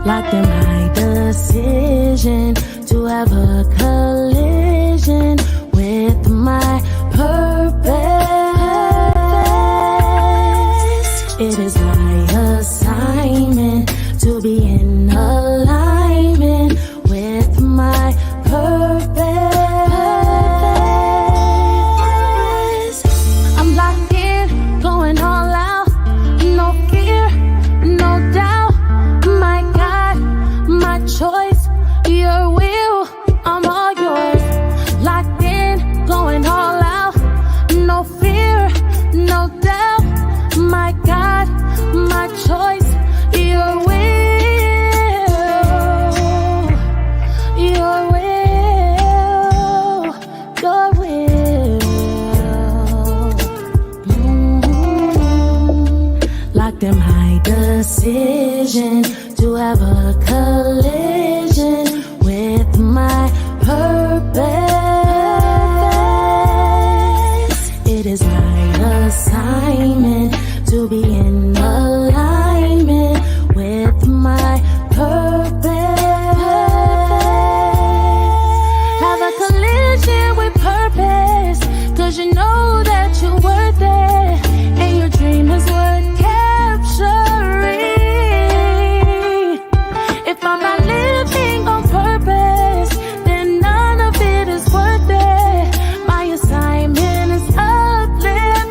locked in my decision to have a collision with my purpose. It is my assignment to be in alignment with my purpose. I'm locked in, going all out, no fear, no doubt. My God, my choice, your will, I'm all yours. Locked in, going all out, no fear, no doubt. My God, my choice, your will, your will, your will. Locked in my decision to have a collision with my purpose. It is my assignment to be in alignment with my purpose. Have a collision with purpose, 'cause you know that you're worth it, and your dream is worth capturing. If I'm not living on purpose, then none of it is worth it. My assignment is uplifting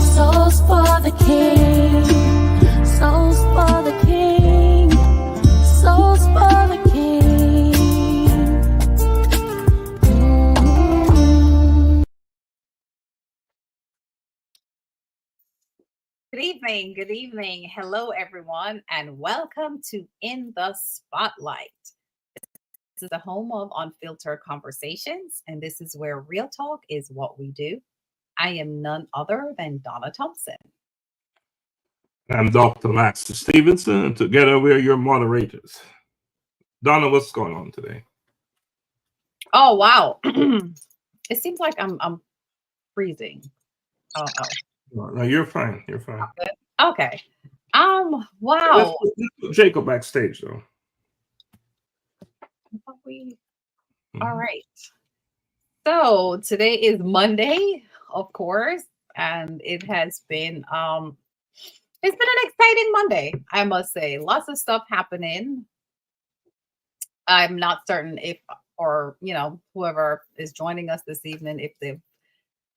souls for the King, souls for the King, souls for the King. Good evening. Hello, everyone, and welcome to In the Spotlight. This is the home of unfiltered conversations, and this is where real talk is what we do. I am none other than Donna Thompson. I'm Dr. Laxley Stephenson, and together we're your moderators. Donna, what's going on today? Oh, wow. It seems like I'm freezing. Oh. No, you're fine. You're fine. Okay. Wow. Let's put Jacob backstage, though. All right. So today is Monday, of course, and it has been it's been an exciting Monday, I must say. Lots of stuff happening. I'm not certain if, or whoever is joining us this evening, if they've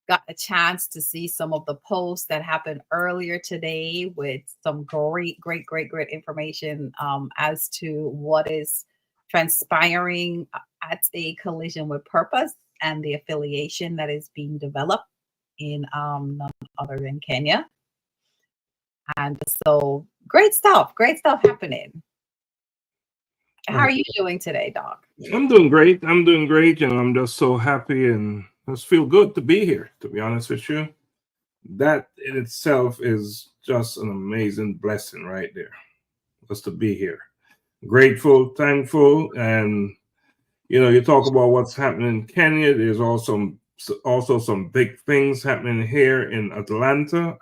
got a chance to see some of the posts that happened earlier today with some great information as to what is transpiring at a collision with purpose and the affiliation that is being developed in none other than Kenya. And so great stuff happening. How are you doing today, Doc? I'm doing great. I'm just so happy and just feel good to be here, to be honest with you. That in itself is just an amazing blessing right there, just to be here. Grateful, thankful, and you talk about what's happening in Kenya. There's also some big things happening here in Atlanta,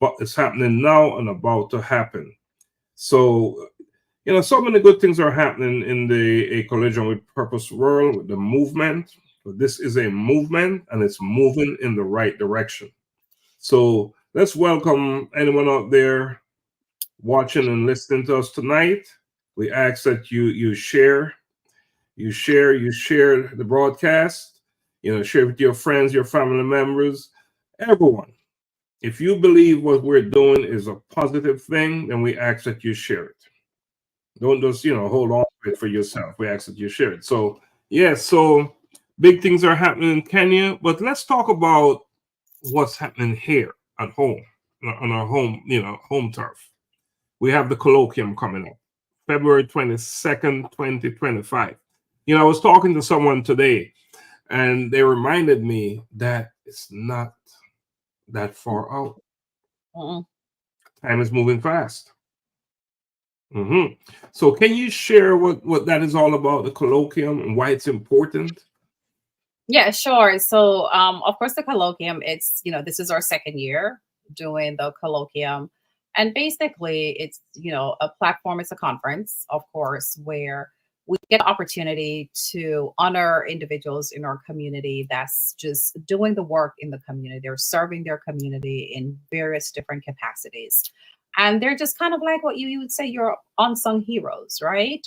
but it's happening now and about to happen. So so many good things are happening in a collision with purpose world, with the movement. But this is a movement, and it's moving in the right direction. So let's welcome anyone out there watching and listening to us tonight. We ask that you share the broadcast. Share with your friends, your family members, everyone. If you believe what we're doing is a positive thing, then we ask that you share it. Don't just hold on to it for yourself. We ask that you share it. So so big things are happening in Kenya, but let's talk about what's happening here at home, on our home, home turf. We have the colloquium coming up, February 22nd, 2025. I was talking to someone today, and they reminded me that it's not that far out. Time is moving fast. So can you share what that is all about, the colloquium, and why it's important? Yeah, sure. So, of course, the colloquium, it's, this is our second year doing the colloquium. And basically, it's, a platform, it's a conference, of course, where we get the opportunity to honor individuals in our community that's just doing the work in the community. They're serving their community in various different capacities. And they're just kind of like what you would say you're unsung heroes, right?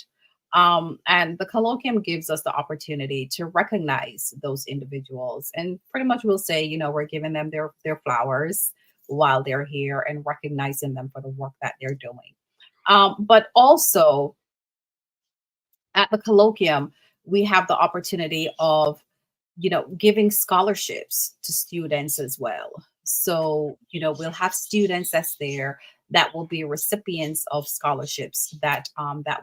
And the colloquium gives us the opportunity to recognize those individuals. And pretty much we'll say, we're giving them their flowers while they're here and recognizing them for the work that they're doing. But also at the colloquium, we have the opportunity of, giving scholarships to students as well. So, we'll have students that's there that will be recipients of scholarships that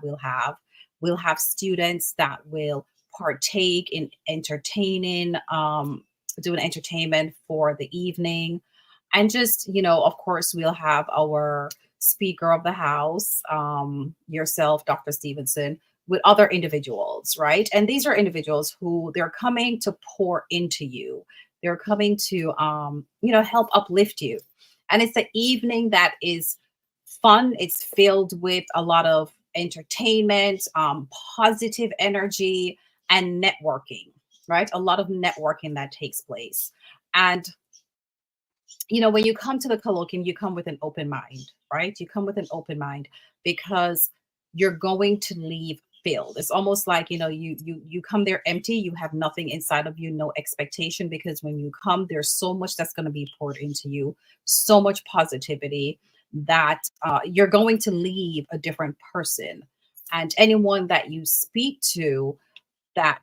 we'll have. We'll have students that will partake in entertaining, doing entertainment for the evening. And just, of course, we'll have our speaker of the house, yourself, Dr. Stephenson, with other individuals, right? And these are individuals who they're coming to pour into you. They're coming to, help uplift you. And it's an evening that is fun. It's filled with a lot of entertainment, positive energy, and networking, right? A lot of networking that takes place. And when you come to the colloquium, you come with an open mind, right? You come with an open mind because you're going to leave filled. It's almost like, you come there empty, you have nothing inside of you, no expectation, because when you come, there's so much that's going to be poured into you, so much positivity that you're going to leave a different person. And anyone that you speak to that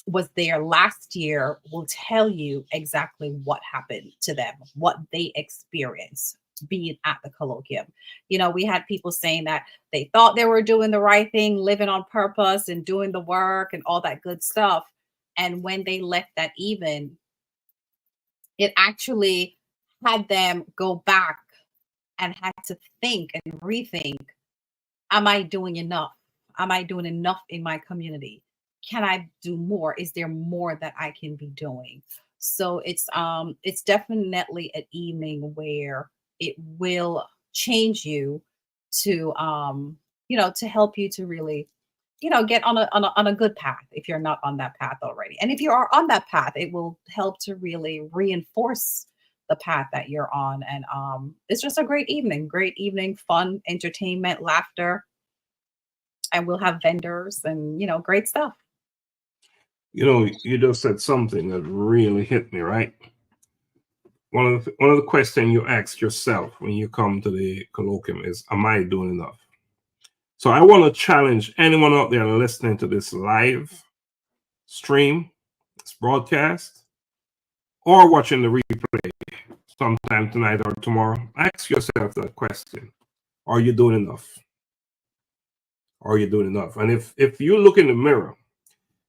was there last year will tell you exactly what happened to them, what they experienced being at the colloquium. We had people saying that they thought they were doing the right thing, living on purpose and doing the work and all that good stuff. And when they left that evening, it actually had them go back and had to think and rethink, am I doing enough? Am I doing enough in my community? Can I do more? Is there more that I can be doing? So it's definitely an evening where it will change you to to help you to really get on a good path if you're not on that path already. And if you are on that path, it will help to really reinforce the path that you're on. And it's just a great evening, fun, entertainment, laughter, and we'll have vendors and great stuff. You just said something that really hit me, right? One of the questions you ask yourself when you come to the colloquium is, am I doing enough? So I want to challenge anyone out there listening to this live stream, this broadcast, or watching the replay sometime tonight or tomorrow. Ask yourself that question. Are you doing enough? Are you doing enough? And if you look in the mirror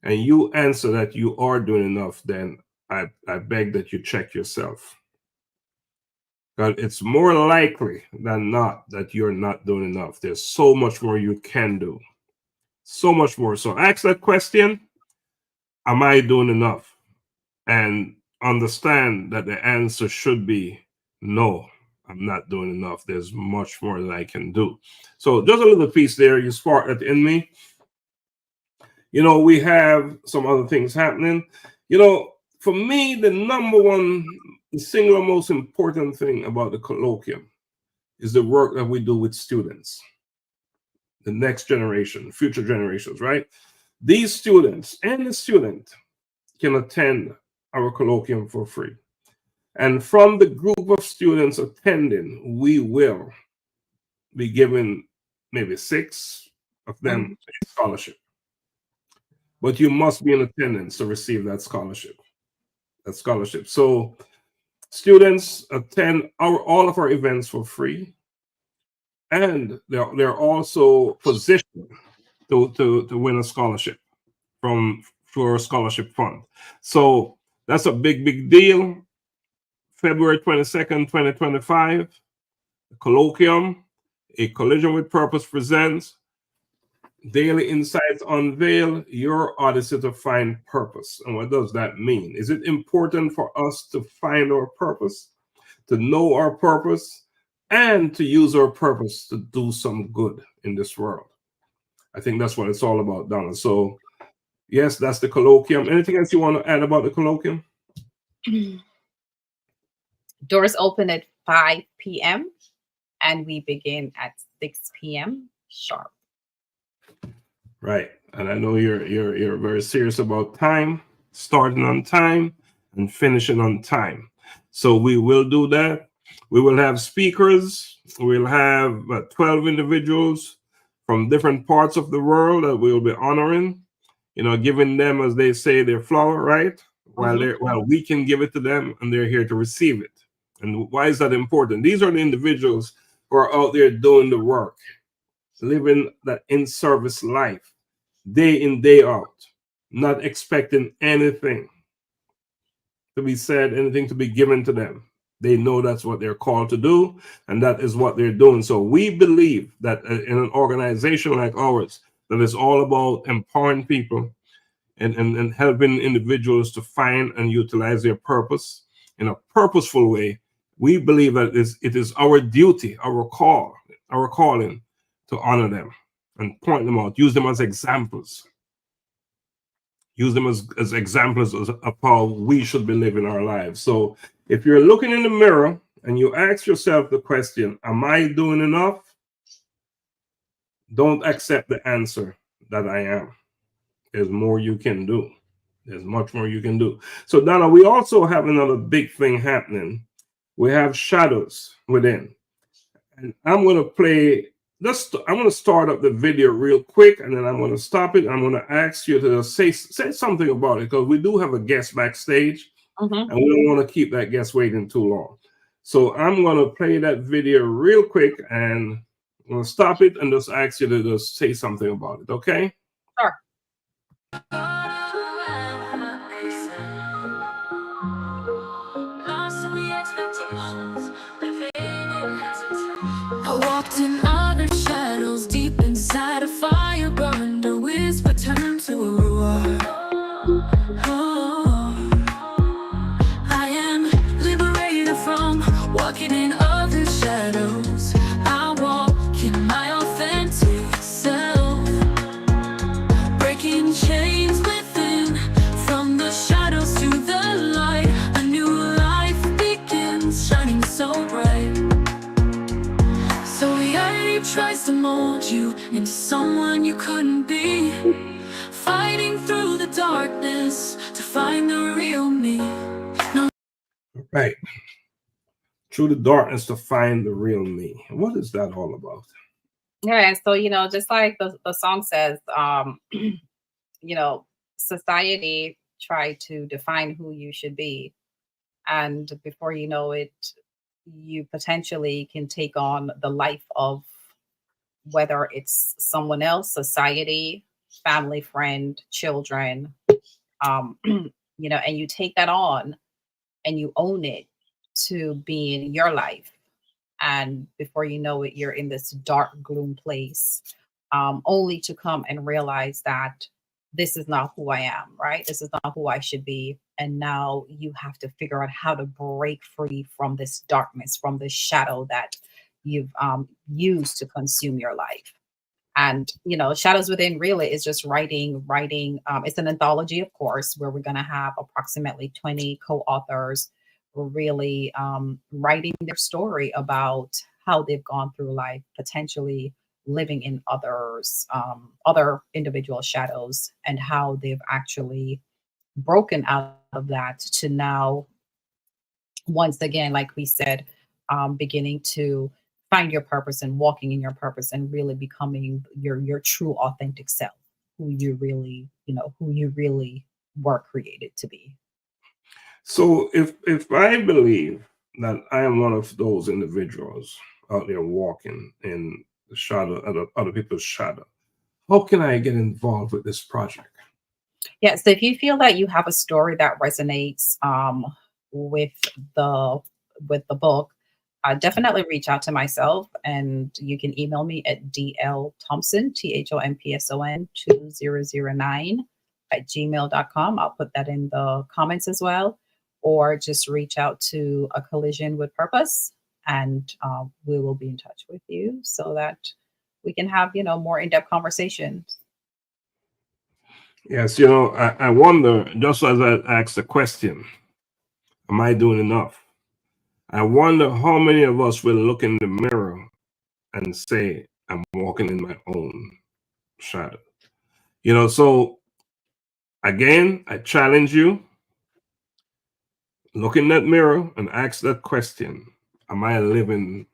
and you answer that you are doing enough, then I beg that you check yourself. But it's more likely than not that you're not doing enough. There's so much more you can do. So much more. So ask that question, am I doing enough? And understand that the answer should be no, I'm not doing enough. There's much more that I can do. So just a little piece there, you sparked that in me. We have some other things happening. For me, the single most important thing about the colloquium is the work that we do with students, the next generation, future generations, right? These students, any student can attend our colloquium for free. And from the group of students attending, we will be giving maybe 6 of them a scholarship. But you must be in attendance to receive that scholarship. So students attend all of our events for free, and they're also positioned to win a scholarship for a scholarship fund. So that's a big deal. February 22nd, 2025, the colloquium, A Collision with Purpose presents Daily Insights Unveil Your Odyssey to Find Purpose. And what does that mean? Is it important for us to find our purpose, to know our purpose, and to use our purpose to do some good in this world. I think that's what it's all about, Donna. So, yes, that's the colloquium. Anything else you want to add about the colloquium? Doors open at 5 p.m. and we begin at 6 p.m. sharp. Right. And I know you're very serious about time, starting on time and finishing on time. So we will do that. We will have speakers. We'll have 12 individuals from different parts of the world that we'll be honoring, giving them, as they say, their flower, right? While we can give it to them and they're here to receive it. And why is that important? These are the individuals who are out there doing the work, living that in-service life, day in, day out, not expecting anything to be said, anything to be given to them. They know that's what they're called to do, and that is what they're doing. So we believe that in an organization like ours, that is all about empowering people and helping individuals to find and utilize their purpose in a purposeful way. We believe that it is our duty, our calling to honor them and point them out, use them as examples. Use them as examples of how we should be living our lives. So if you're looking in the mirror and you ask yourself the question, am I doing enough? Don't accept the answer that I am. There's more you can do. There's much more you can do. So Donna, we also have another big thing happening. We have shadows within. And I'm going to play this. I'm going to start up the video real quick, and then I'm going to stop it. I'm going to ask you to say something about it, because we do have a guest backstage, and we don't want to keep that guest waiting too long. So I'm going to play that video real quick, and I'm going to stop it and just ask you to just say something about it, okay? Sure. I walked in other shadows, deep inside a fire burned. A whisper turned to a roar. Oh, I am liberated from walking in other shadows. I walk in my authentic self, breaking chains within, from the shadows to the light. A new life begins, shining so bright. So reality tries to mold you into someone you couldn't be, fighting through the darkness to find the real me. No. Right. Through the darkness to find the real me. What is that all about? Yeah, so just like the song says, society tried to define who you should be, and before you know it, you potentially can take on the life of, whether it's someone else, society, family, friend, children, and you take that on and you own it to be in your life. And before you know it, you're in this dark gloom place, only to come and realize that this is not who I am, right? This is not who I should be. And now you have to figure out how to break free from this darkness, from this shadow that you've used to consume your life. And, Shadows Within really is just writing. It's an anthology, of course, where we're going to have approximately 20 co-authors really writing their story about how they've gone through life, potentially living in other individual shadows, and how they've actually broken out of that to now, once again, like we said, beginning to find your purpose and walking in your purpose and really becoming your true authentic self, who you really were created to be. So if I believe that I am one of those individuals out there walking in the shadow, other people's shadow, how can I get involved with this project? Yeah, so if you feel that you have a story that resonates with the book, definitely reach out to myself, and you can email me at dlthompson, THOMPSON 2009 @gmail.com. I'll put that in the comments as well, or just reach out to A Collision with Purpose, and we will be in touch with you so that we can have, more in-depth conversations. Yes, I wonder, just as I asked the question, am I doing enough? I wonder how many of us will look in the mirror and say, I'm walking in my own shadow. So again, I challenge you, look in that mirror and ask that question. Am I living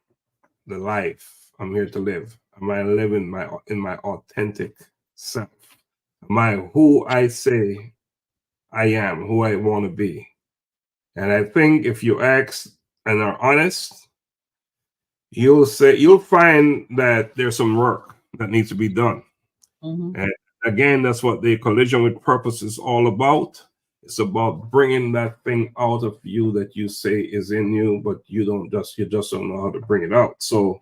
the life I'm here to live? Am I living in my authentic self? Am I who I say I am, who I want to be? And I think if you ask and are honest, you'll find that there's some work that needs to be done. And again, that's what the Collision with Purpose is all about. It's about bringing that thing out of you that you say is in you, but you just don't know how to bring it out. So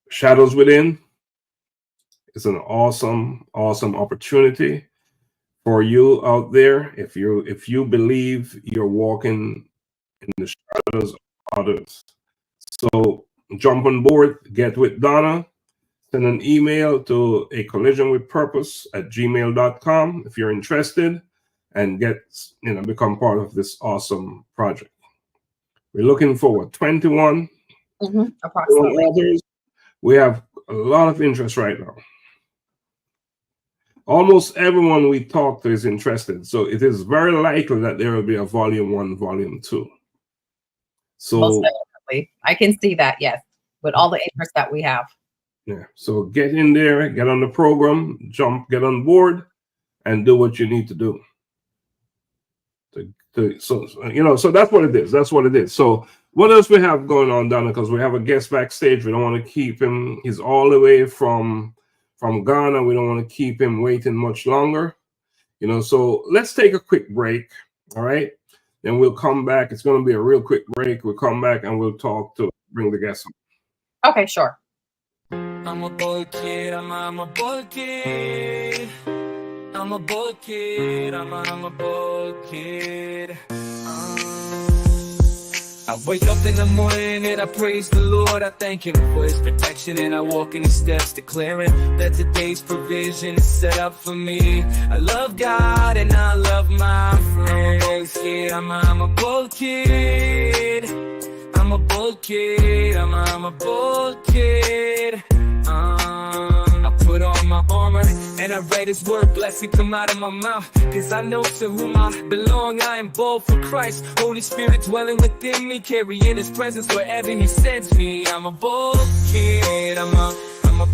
Shadows Within is an awesome opportunity for you out there. If you believe you're walking in the shadows of others. So jump on board, get with Donna, send an email to a collisionwithpurpose@gmail.com if you're interested, and become part of this awesome project. We're looking forward. 21 approximately. Others. We have a lot of interest right now. Almost everyone we talk to is interested. So it is very likely that there will be a volume 1, volume 2. So most definitely. I can see that, yes, with all the interest that we have. Yeah. So get in there, get on the program, get on board, and do what you need to do. So that's what it is. That's what it is. So what else we have going on, Donna? Because we have a guest backstage. We don't want to keep him. He's all the way from Ghana. We don't want to keep him waiting much longer. So let's take a quick break. All right. Then we'll come back. It's going to be a real quick break. We'll come back and we'll bring the guests on. Okay, sure. I'm a boy kid, I'm a boy kid. I'm a boy kid, I'm a boy kid. I wake up in the morning and I praise the Lord. I thank Him for His protection, and I walk in His steps, declaring that today's provision is set up for me. I love God and I love my friends. I'm a boy kid. I'm a boy kid. I'm a boy kid. I put on my armor and I read His word, blessing come out of my mouth, cause I know to whom I belong. I am bold for Christ, Holy Spirit dwelling within me, carrying His presence wherever He sends me. I'm a bold kid, I'm a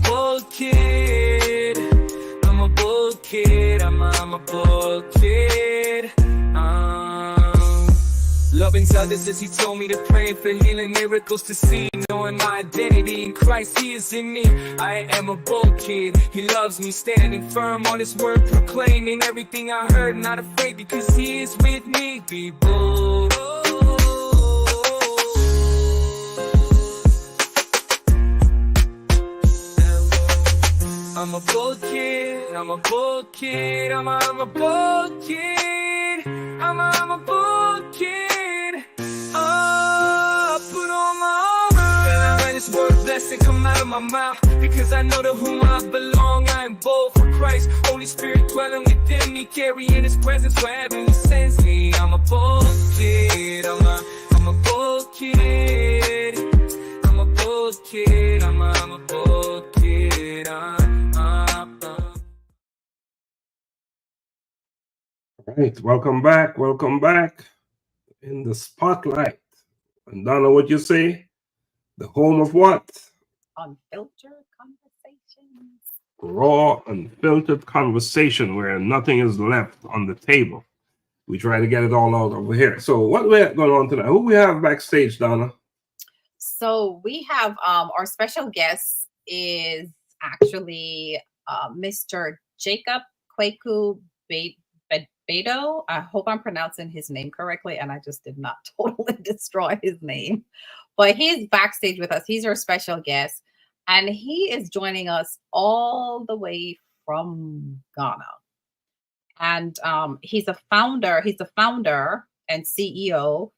bold kid. I'm a bold kid, I'm a bold kid. Loving others as He told me to pray for healing, miracles to see, knowing my identity in Christ, He is in me. I am a bold kid, He loves me, standing firm on His word, proclaiming everything I heard, not afraid because He is with me. Be bold. I'm a bold kid, I'm a bold kid, I'm a bold kid, I'm a bold kid. Put on my armor and I read His word, blessing come out of my mouth, because I know to whom I belong. I am bold for Christ, Holy Spirit dwelling within me, carrying His presence wherever He sends me. I'm a bold kid, I'm a bold kid, I'm a bold kid, I'm a bold kid. All right, welcome back in the spotlight. And Donna, what you say? The home of what? Unfiltered conversations. Raw, unfiltered conversation where nothing is left on the table. We try to get it all out over here. So what we have going on tonight? Who we have backstage, Donna? So we have our special guest is actually Mr. Jacob Kwaku Bedo. I hope I'm pronouncing his name correctly, and I just did not totally destroy his name. But he's backstage with us. He's our special guest, and he is joining us all the way from Ghana. And he's a founder and CEO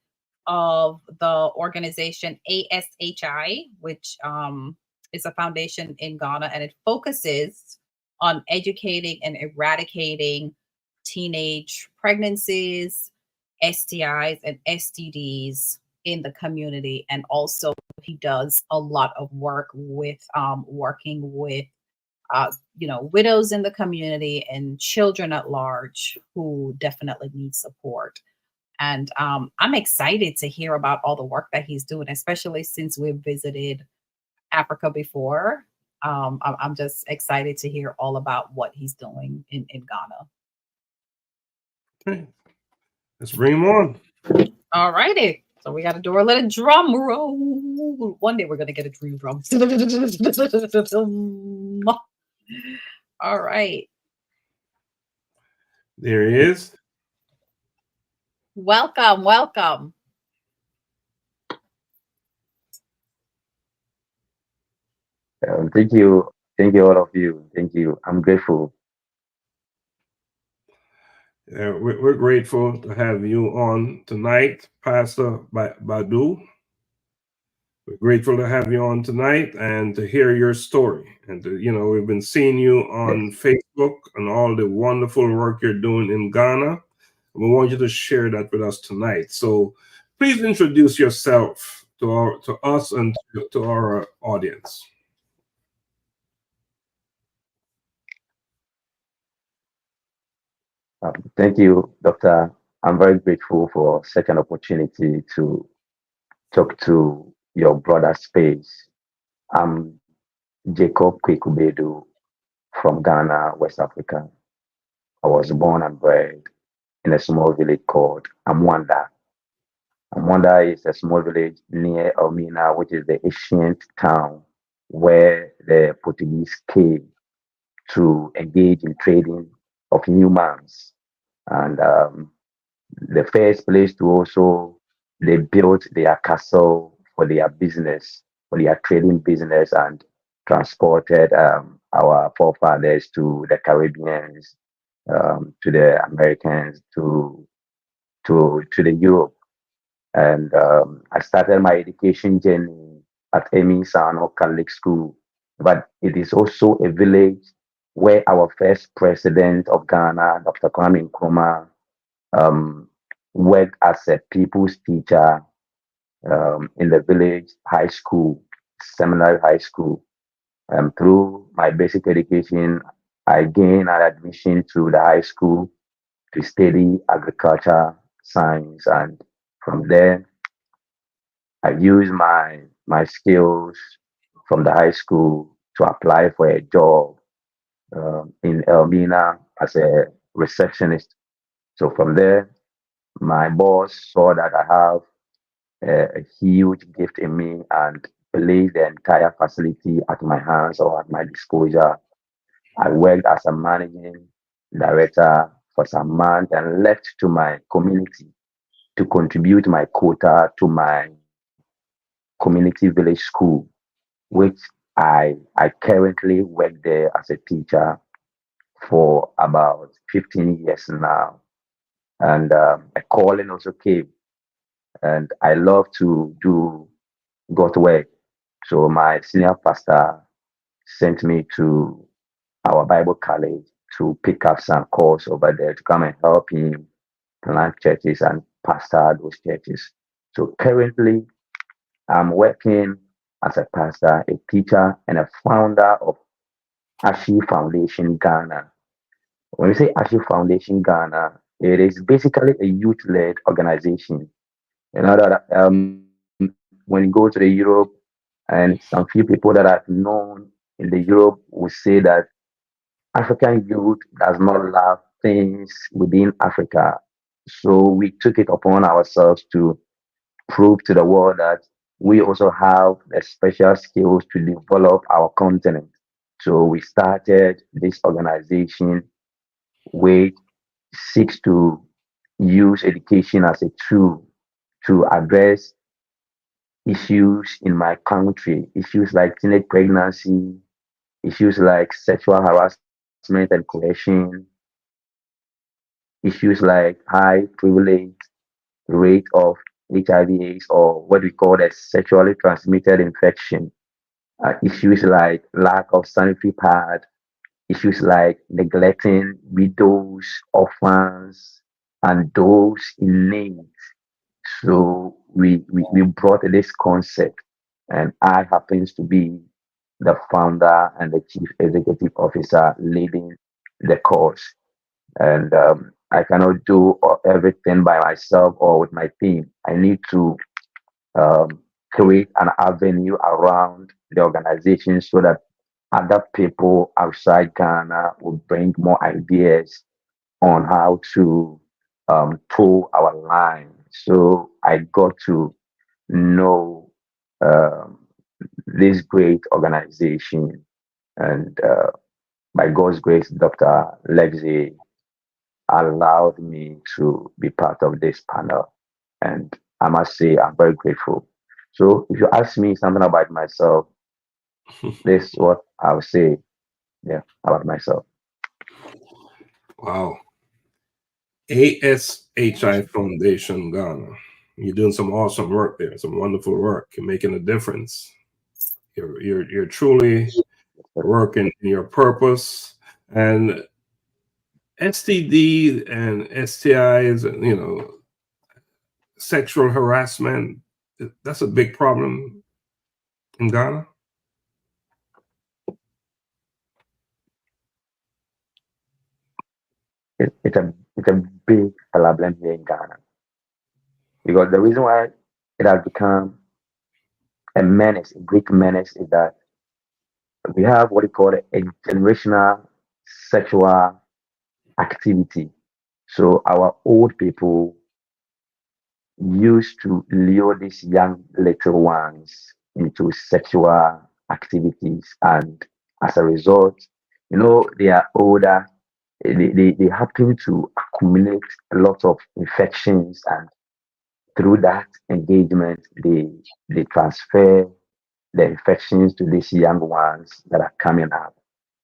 of the organization ASHI, which is a foundation in Ghana, and it focuses on educating and eradicating teenage pregnancies, STIs, and STDs in the community. And also, he does a lot of work with working with widows in the community and children at large who definitely need support. And I'm excited to hear about all the work that he's doing, especially since we've visited Africa before. I'm just excited to hear all about what he's doing in Ghana. Okay. Let's bring him on. All righty. So we got to do a little drum roll. One day we're going to get a dream drum. All right. There he is. Welcome, welcome. Thank you, all of you. Thank you. I'm grateful. We're grateful to have you on tonight, Pastor Badu. We're grateful to have you on tonight and to hear your story. And we've been seeing you on Facebook and all the wonderful work you're doing in Ghana. We want you to share that with us tonight. So please introduce yourself to us and to our audience. Thank you, Doctor. I'm very grateful for such an opportunity to talk to your brother space. I'm Jacob Kwekubedu from Ghana, West Africa. I was born and bred in a small village called Amwanda. Amwanda is a small village near Elmina, which is the ancient town where the Portuguese came to engage in trading of humans. And the first place to also, they built their castle for their business, for their trading business, and transported our forefathers to the Caribbeans, to the Americans, to the Europe. And I started my education journey at Emi Sano Catholic School. But it is also a village where our first president of Ghana, Dr. Kwame Nkrumah, worked as a people's teacher in the village high school, seminary high school. Through my basic education, I gained an admission to the high school to study agriculture science, and from there, I used my skills from the high school to apply for a job in Elmina as a receptionist. So from there, my boss saw that I have a huge gift in me and placed the entire facility at my hands or at my disposal. I worked as a managing director for some months and left to my community to contribute my quota to my community village school, which I currently work there as a teacher for about 15 years now. And a calling also came, and I love to do God's work. So my senior pastor sent me to our Bible college to pick up some course over there to come and help him plant churches and pastor those churches. So currently, I'm working as a pastor, a teacher, and a founder of Ashi Foundation Ghana. When we say Ashi Foundation Ghana, it is basically a youth-led organization. You know that when you go to the Europe, and some few people that I've known in the Europe will say that African youth does not love things within Africa. So we took it upon ourselves to prove to the world that we also have the special skills to develop our continent. So we started this organization which seeks to use education as a tool to address issues in my country, issues like teenage pregnancy, issues like sexual harassment and coercion, issues like high privilege rate of HIV/AIDS, or what we call a sexually transmitted infection. Issues like lack of sanitary pad, issues like neglecting widows, orphans, and those in need. So we brought this concept, and I happens to be the founder and the chief executive officer leading the course. And I cannot do everything by myself or with my team. I need to um, create an avenue around the organization so that other people outside Ghana will bring more ideas on how to toe our line. So I got to know um, this great organization, and by God's grace, Dr. Laxley allowed me to be part of this panel. And I must say, I'm very grateful. So if you ask me something about myself, this is what I'll say, yeah, about myself. Wow. ASHI Foundation Ghana. You're doing some awesome work there, some wonderful work. You're making a difference. You're truly working in your purpose. And STD and STIs, sexual harassment, that's a big problem in Ghana. It's a big problem here in Ghana, because the reason why it has become a menace, a great menace, is that we have what we call a generational sexual activity. So our old people used to lure these young little ones into sexual activities, and as a result, they are older, they happen to accumulate a lot of infections, and through that engagement they transfer the infections to these young ones that are coming up.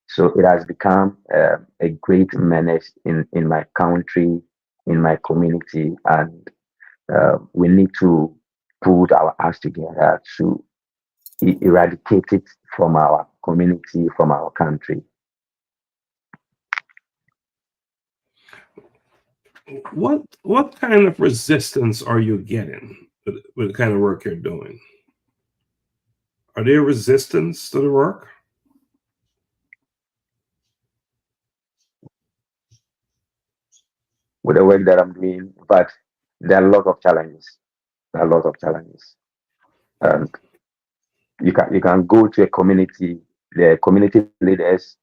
So it has become a great menace in my country, in my community, and we need to put our hands together to eradicate it from our community, from our country. What kind of resistance are you getting with the kind of work you're doing? Are there resistance to the work? With the work that I'm doing, but there are a lot of challenges. There are a lot of challenges. And you can go to a community, the community leaders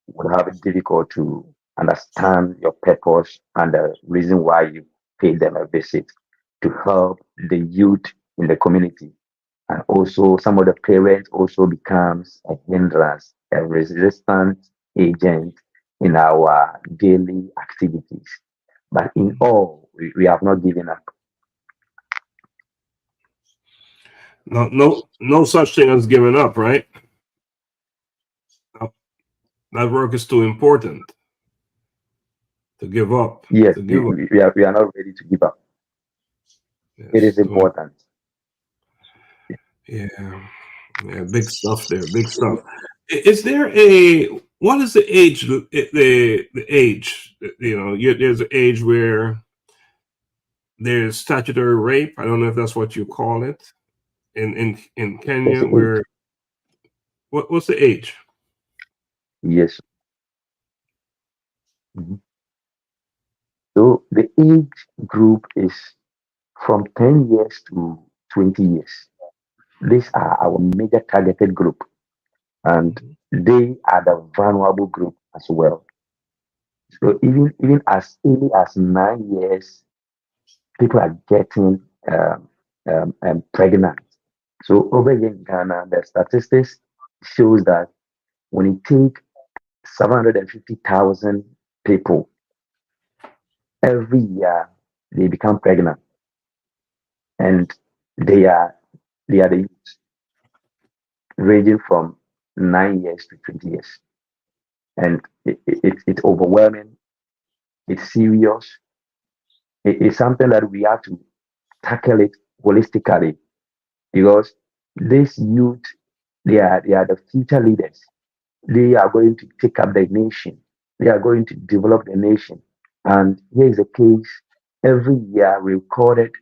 would have it difficult to understand your purpose and the reason why you pay them a visit, to help the youth in the community. And also some of the parents also becomes a hindrance, a resistant agent in our daily activities. But in all, we have not given up. No such thing as giving up, right? That work is too important to give up. Yes, to give up. we are not ready to give up. Yes, It is important. Yeah, big stuff there. Big stuff. Is there what is the age? The age? There's an age where there's statutory rape. I don't know if that's what you call it in Kenya. Where what's the age? Yes. Mhm. So the age group is from 10 years to 20 years. These are our major targeted group, and they are the vulnerable group as well. So even as early as 9 years, people are getting pregnant. So over here in Ghana, the statistics shows that when you take 750,000 people every year, they become pregnant, and they are the youth, ranging from 9 years to 20 years, and it's overwhelming. It's serious. It's something that we have to tackle it holistically, because this youth, they are the future leaders. They are going to take up the nation. They are going to develop the nation. And here is the case. Every year we record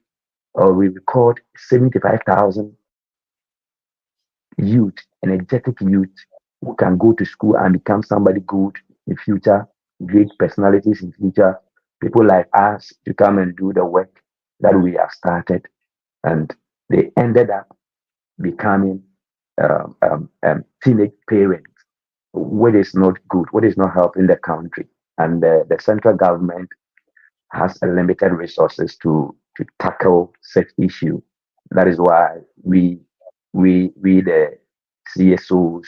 75,000 youth, energetic youth, who can go to school and become somebody good in future, great personalities in future, people like us to come and do the work that we have started. And they ended up becoming teenage parents, what is not good, what is not helping the country. And the central government has a limited resources to tackle such issue. That is why we the CSOs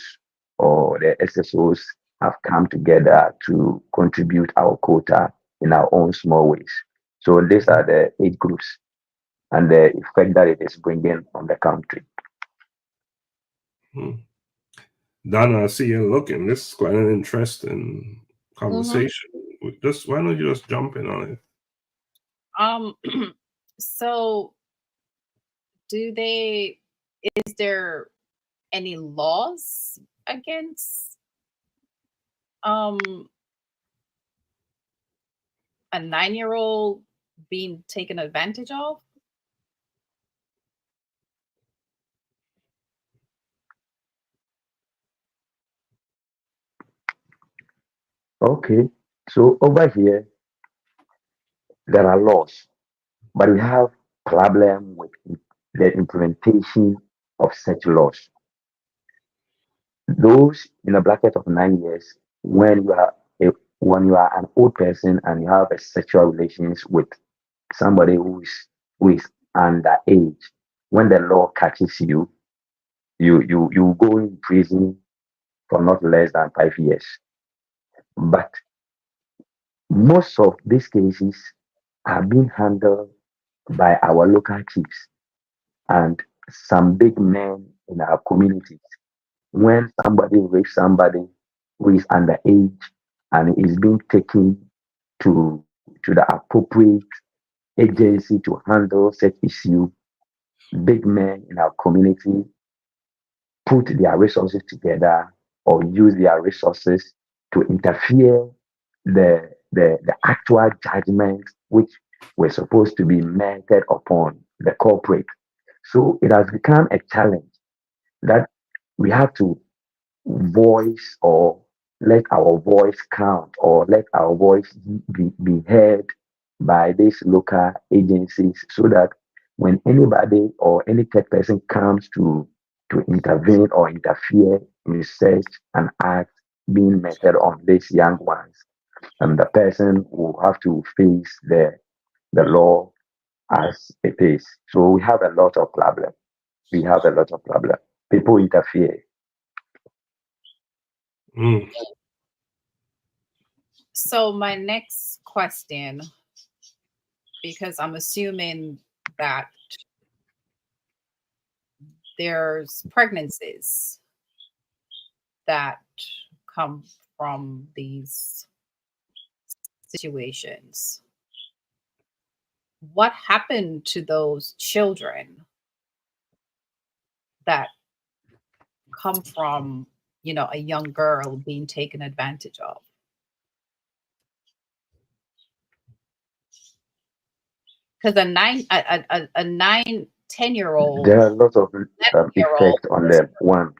or the SSOs have come together to contribute our quota in our own small ways. So these are the 8 groups and the effect that it is bringing on the country. Donna, I see you looking. This is quite an interesting conversation. Just why don't you just jump in on it? So is there any laws against a 9-year-old being taken advantage of? Okay, so over here there are laws, but we have problem with the implementation of such laws. Those in a bracket of 9 years, when when you are an old person and you have a sexual relations with somebody who is underage, when the law catches you, you go in prison for not less than 5 years. But most of these cases are being handled by our local chiefs and some big men in our communities. When somebody rapes somebody who is underage and is being taken to the appropriate agency to handle such issue, big men in our community put their resources together or use their resources to interfere the actual judgment which were supposed to be meted upon the corporate. So it has become a challenge that we have to voice or let our voice count or let our voice be heard by these local agencies, so that when anybody or any third person comes to intervene or interfere in such an act being meted on these young ones, and the person will have to face the law as it is. So we have a lot of problem. We have a lot of problem. People interfere. So my next question, because I'm assuming that there's pregnancies that come from these situations. What happened to those children that come from, a young girl being taken advantage of? Because a 10-year-old, There are lots of effect on them. One,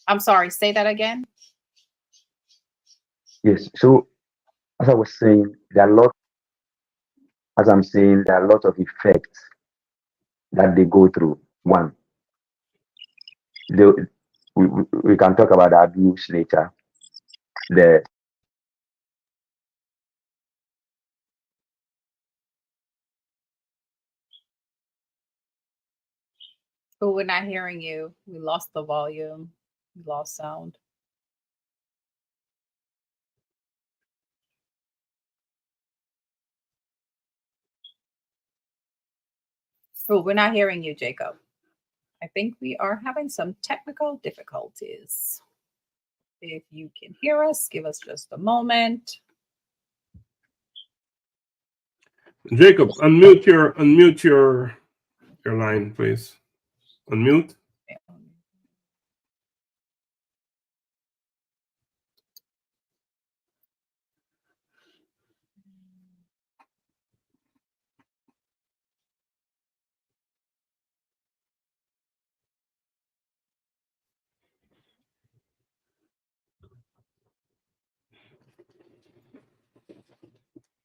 I'm sorry, say that again. yes. So as I was saying, there are lots. As I'm saying, there are lots of effects that they go through. One, we can talk about the abuse later. The But we're not hearing you. We lost the volume. We lost sound. Oh, we're not hearing you, Jacob. I think we are having some technical difficulties. If you can hear us, give us just a moment. Jacob, unmute your line, please. Unmute.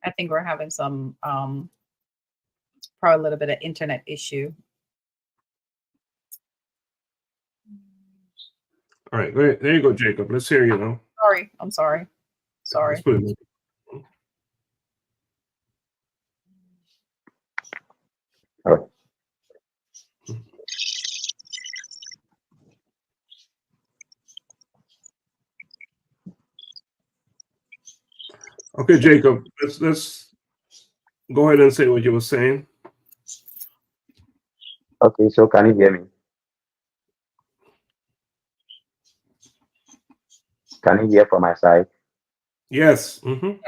I think we're having some probably a little bit of internet issue. All right, there you go, Jacob. Let's hear you now. Sorry, I'm sorry. Sorry. Let's put it in. All right. Okay, Jacob, let's go ahead and say what you were saying. Okay, so can you hear me? Can you hear from my side? Yes. Okay.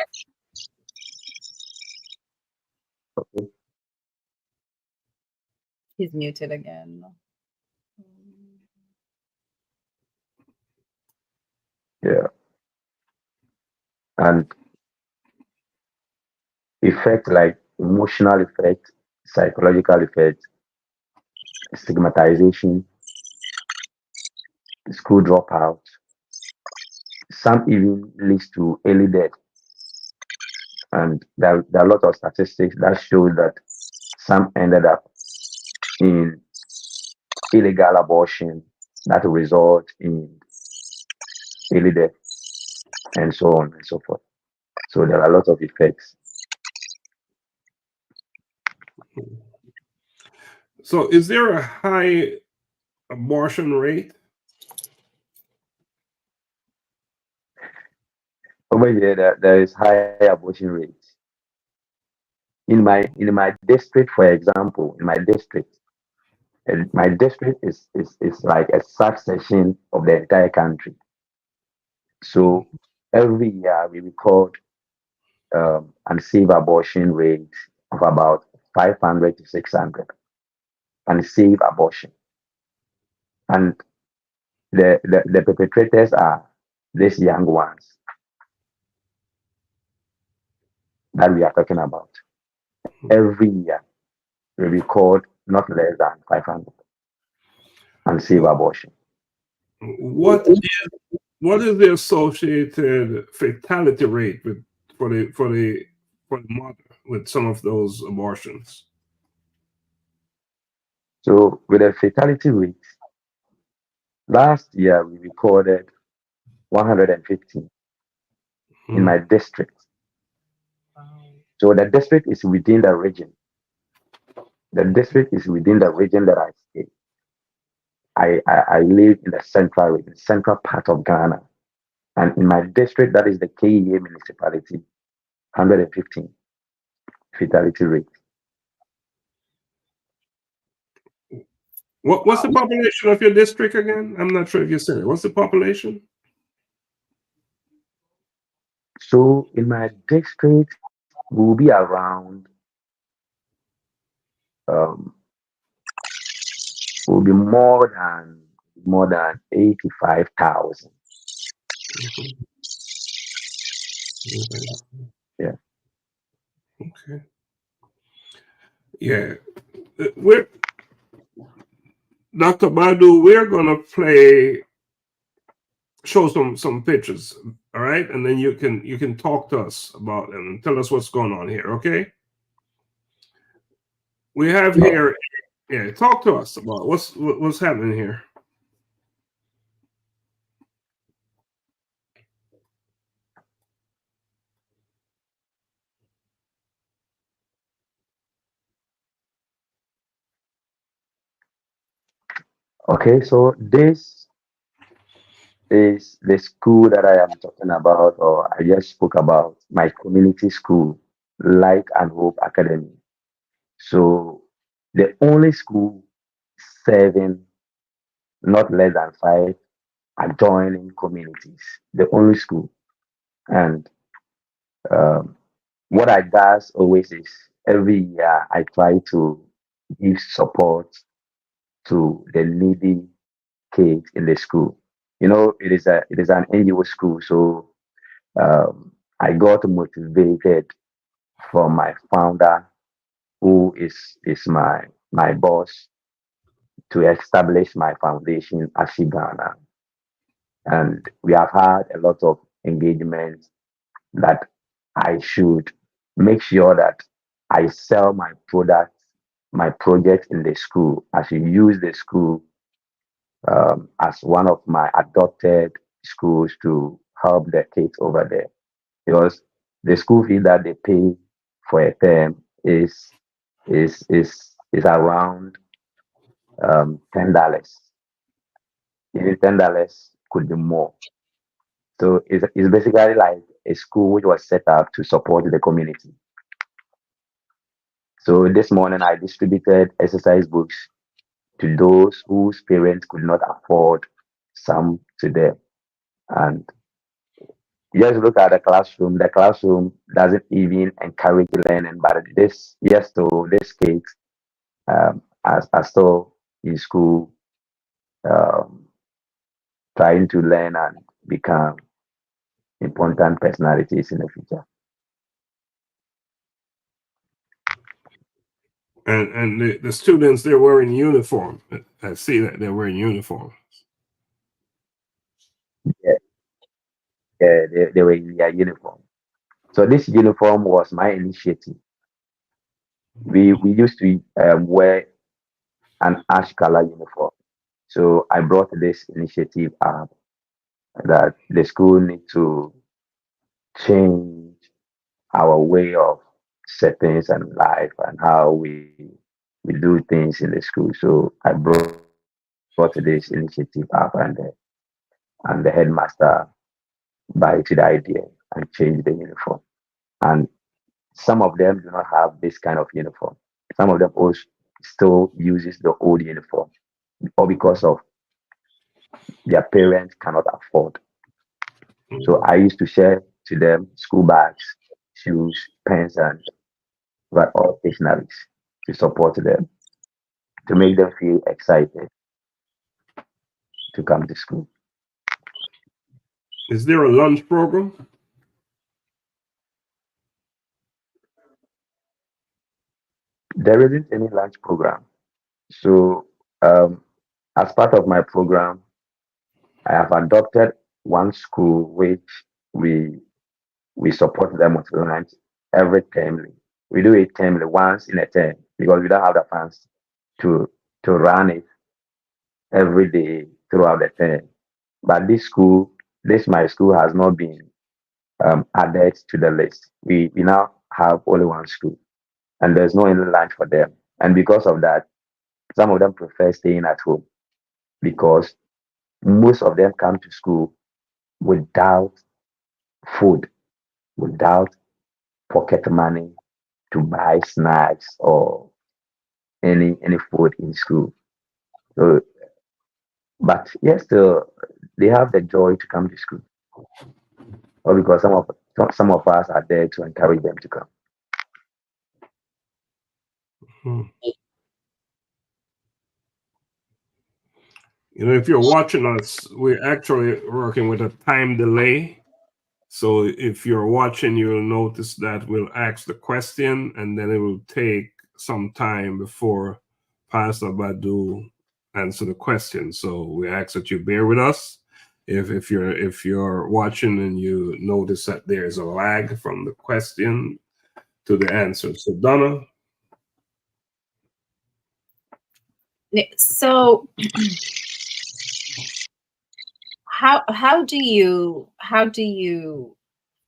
He's muted again. Yeah. And effect like emotional effect, psychological effect, stigmatization, school dropout. Some even leads to early death. And there are a lot of statistics that show that some ended up in illegal abortion that result in early death and so on and so forth. So there are a lot of effects. So, is there a high abortion rate? Over here, there is high abortion rates. In my district, for example, in my district, and my district is like a subsection of the entire country. So every year we record unsafe abortion rate of about 500 to 600 unsafe abortion, and the perpetrators are these young ones that we are talking about. Every year we record not less than 500 unsafe abortion. What is the associated fatality rate for the mother with some of those abortions? So with the fatality rate, last year we recorded 115 in my district. So the district is within the region. The district is within the region that I stay. I live in the central part of Ghana. And in my district, that is the KEA municipality, 115 fatality rate. What's the population of your district again? I'm not sure if you said it. What's the population? So in my district, we'll be around, will be more than 85,000. Yeah. Okay. Yeah. We're Dr. Badu, we're gonna show some pictures, all right? And then you can talk to us about them and tell us what's going on here, okay? We have here, yeah, talk to us about what's happening here. Okay, so this is the school that I am talking about, or I just spoke about, my community school, Light and Hope Academy. So the only school serving not less than 5 adjoining communities, the only school. And what I does always is every year I try to give support to the needy kids in the school. You know, it is an NGO school, so I got motivated from my founder, who is my boss, to establish my foundation, Ashigana. And we have had a lot of engagements that I should make sure that I sell my products, my projects in the school. I should use the school as one of my adopted schools to help the kids over there, because the school fee that they pay for a term is around $10. Even $10 could be more. So it's basically like a school which was set up to support the community. So this morning I distributed exercise books to those whose parents could not afford some to them. And just look at the classroom. The classroom doesn't even encourage learning, but this yes, so these kids are still in school, um, trying to learn and become important personalities in the future. And the students, they're wearing uniform. I see that they're wearing uniform. Yeah, they were in their uniform. So this uniform was my initiative. We used to wear an ash color uniform. So I brought this initiative up that the school need to change our way of settings and life and how we do things in the school. So I brought this initiative up, and the headmaster buy to the idea and change the uniform. And some of them do not have this kind of uniform. Some of them also still uses the old uniform, or because of their parents cannot afford. So I used to share to them school bags, shoes, pens, and all stationaries to support them, to make them feel excited to come to school. Is there a lunch program? There isn't any lunch program. So, as part of my program, I have adopted one school which we we support them with lunch every term. We do it termly, once in a term, because we don't have the funds to run it every day throughout the term. But this my school has not been added to the list. We now have only one school, and there's no any lunch for them. And because of that, some of them prefer staying at home, because most of them come to school without food, without pocket money to buy snacks or any food in school. So, but yes, still they have the joy to come to school, or because some of us are there to encourage them to come. Hmm. You know, if you're watching us, we're actually working with a time delay. So if you're watching, you'll notice that we'll ask the question, and then it will take some time before Pastor Badu answer the question. So we ask that you bear with us. If you're watching and you notice that there's a lag from the question to the answer. So Donna. So how do you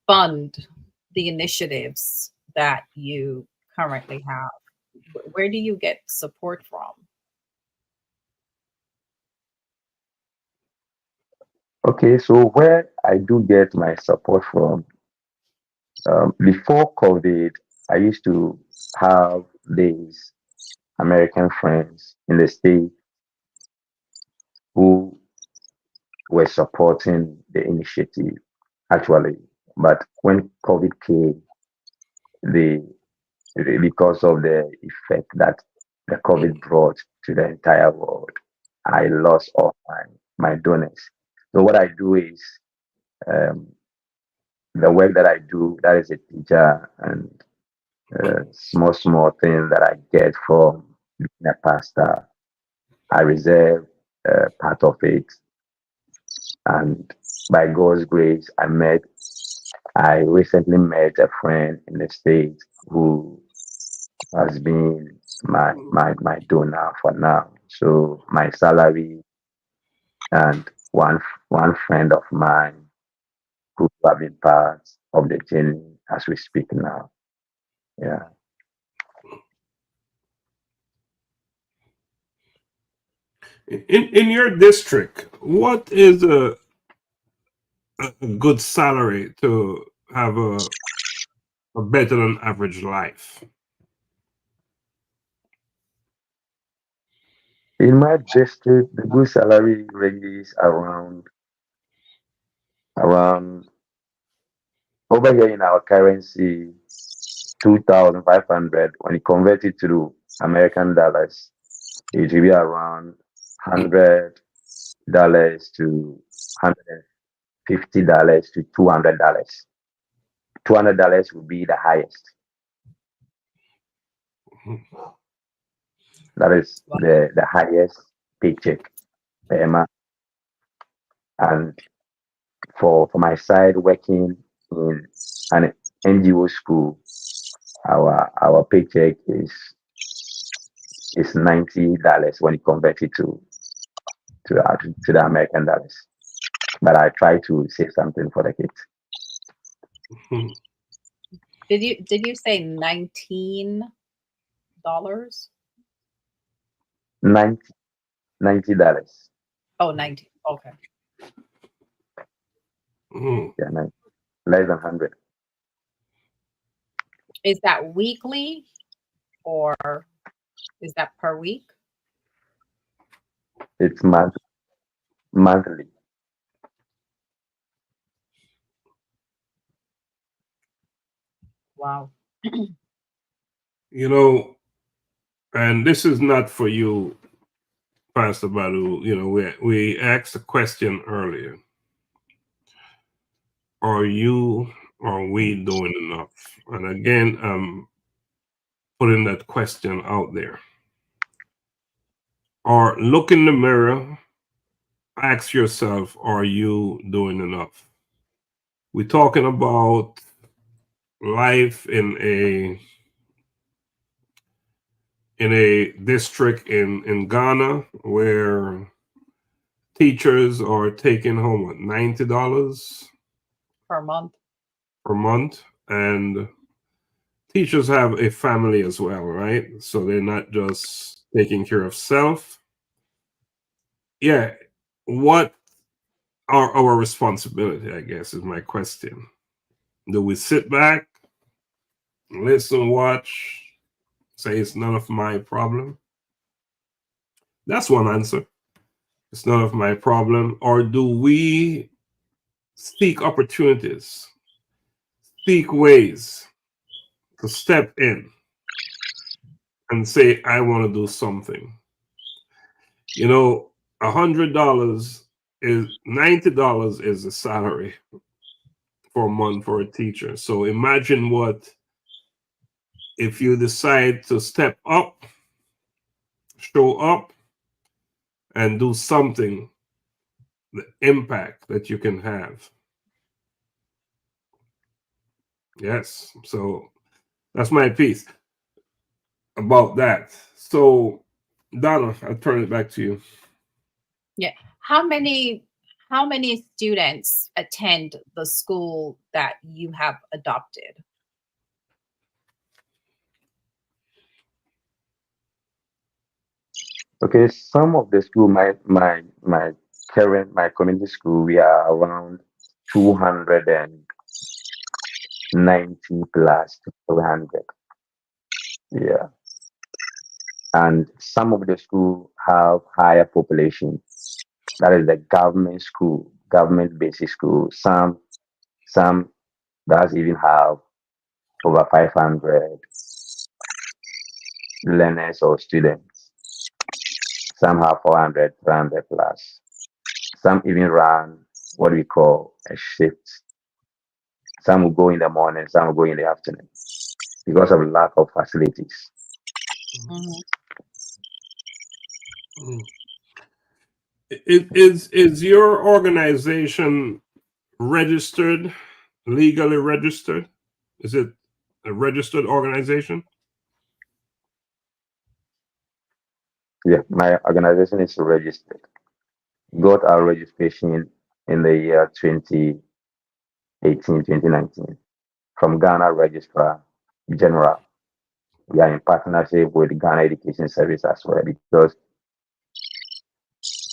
fund the initiatives that you currently have? Where do you get support from? Okay, so where I do get my support from, before COVID, I used to have these American friends in the state who were supporting the initiative actually. But when COVID came, they because of the effect that the COVID brought to the entire world. I lost all my donors. So what I do is um, the work that I do, that is a teacher, and small things that I get from being a pastor, I reserve part of it. And by God's grace, I recently met a friend in the States who has been my donor for now. So my salary and one friend of mine who have been part of the journey as we speak now. Yeah. In your district, what is a good salary to have a better than average life? In my district, the good salary ranges around over here in our currency 2,500. When you convert it to American dollars, it will be around $100 to $150 to $200. $200 will be the highest. That is the highest paycheck per month. And for my side, working in an NGO school, our paycheck is $90 when you convert it to the American dollars. But I try to save something for the kids. Did you say $19? $90. Oh, 19. Okay. Yeah, less than 100. Is that weekly or is that per week? It's monthly. Wow. You know, and this is not for you, Pastor Badu. You know, we asked a question earlier. Are we doing enough? And again, I'm putting that question out there. Or look in the mirror, ask yourself, are you doing enough? We're talking about life in a district in Ghana where teachers are taking home what, $90 Per month. per month, and teachers have a family as well, right? So they're not just taking care of self. Yeah, what are our responsibility, I guess, is my question. Do we sit back, listen, watch, say it's none of my problem? That's one answer. It's none of my problem. Or do we seek opportunities, seek ways to step in and say, I want to do something? You know, $100 is $90 is the salary for a month for a teacher. So imagine what if you decide to step up, show up, and do something, the impact that you can have. Yes, so that's my piece about that. So, Donna, I'll turn it back to you. Yeah. How many students attend the school that you have adopted? Okay, some of the school, my community school, we are around 290 plus to 300. Yeah. And some of the school have higher population. That is the government school, government basic school. Some does even have over 500. learners or students. Some have 400, 300 plus. Some even run what we call a shift. Some will go in the morning, some will go in the afternoon because of lack of facilities. Mhm. Mm. Is your organization registered, legally registered? Is it a registered organization? Yeah, my organization is registered. Got our registration in the year 2018, 2019 from Ghana Registrar General. We are in partnership with Ghana Education Service as well, because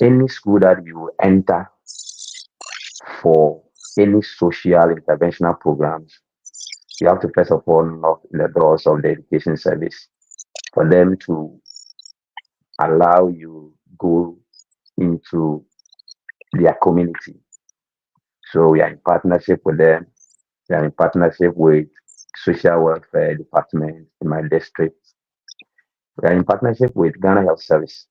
any school that you enter for any social interventional programs, you have to first of all knock in the doors of the education service for them to allow you go into their community. So we are in partnership with them. We are in partnership with social welfare department in my district. We are in partnership with Ghana Health Service.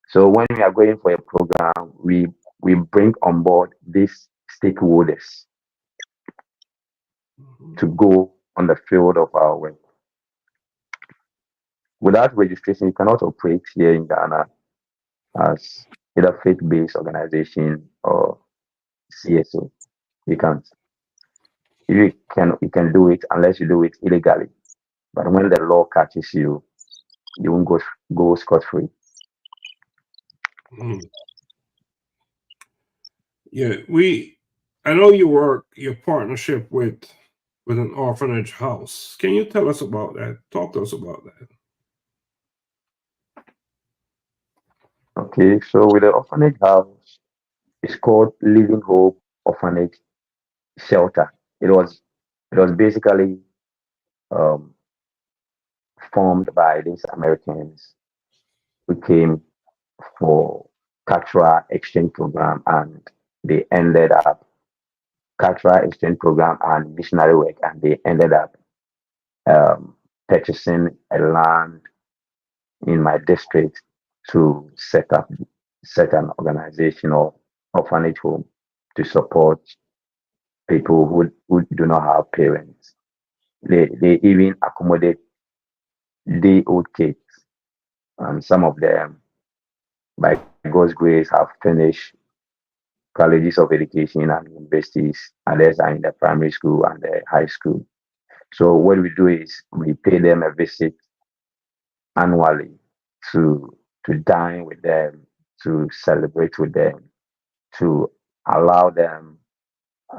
So when we are going for a program, we bring on board these stakeholders to go on the field of our work. Without registration, you cannot operate here in Ghana as either faith-based organization or CSO. You can't. You can do it unless you do it illegally. But when the law catches you, you won't go scot-free. Mm. Yeah, I know your partnership with an orphanage house. Can you tell us about that? Talk to us about that. Okay, so with the orphanage house, it's called Living Hope Orphanage Shelter. It was basically um, formed by these Americans who came for cultural exchange program, and they ended up cultural exchange program and missionary work, and they ended up um, purchasing a land in my district to set an organization or orphanage home to support people who do not have parents. They even accommodate day old kids, and some of them, by God's grace, have finished colleges of education and universities. Others are in the primary school and the high school. So what we do is we pay them a visit annually to dine with them, to celebrate with them, to allow them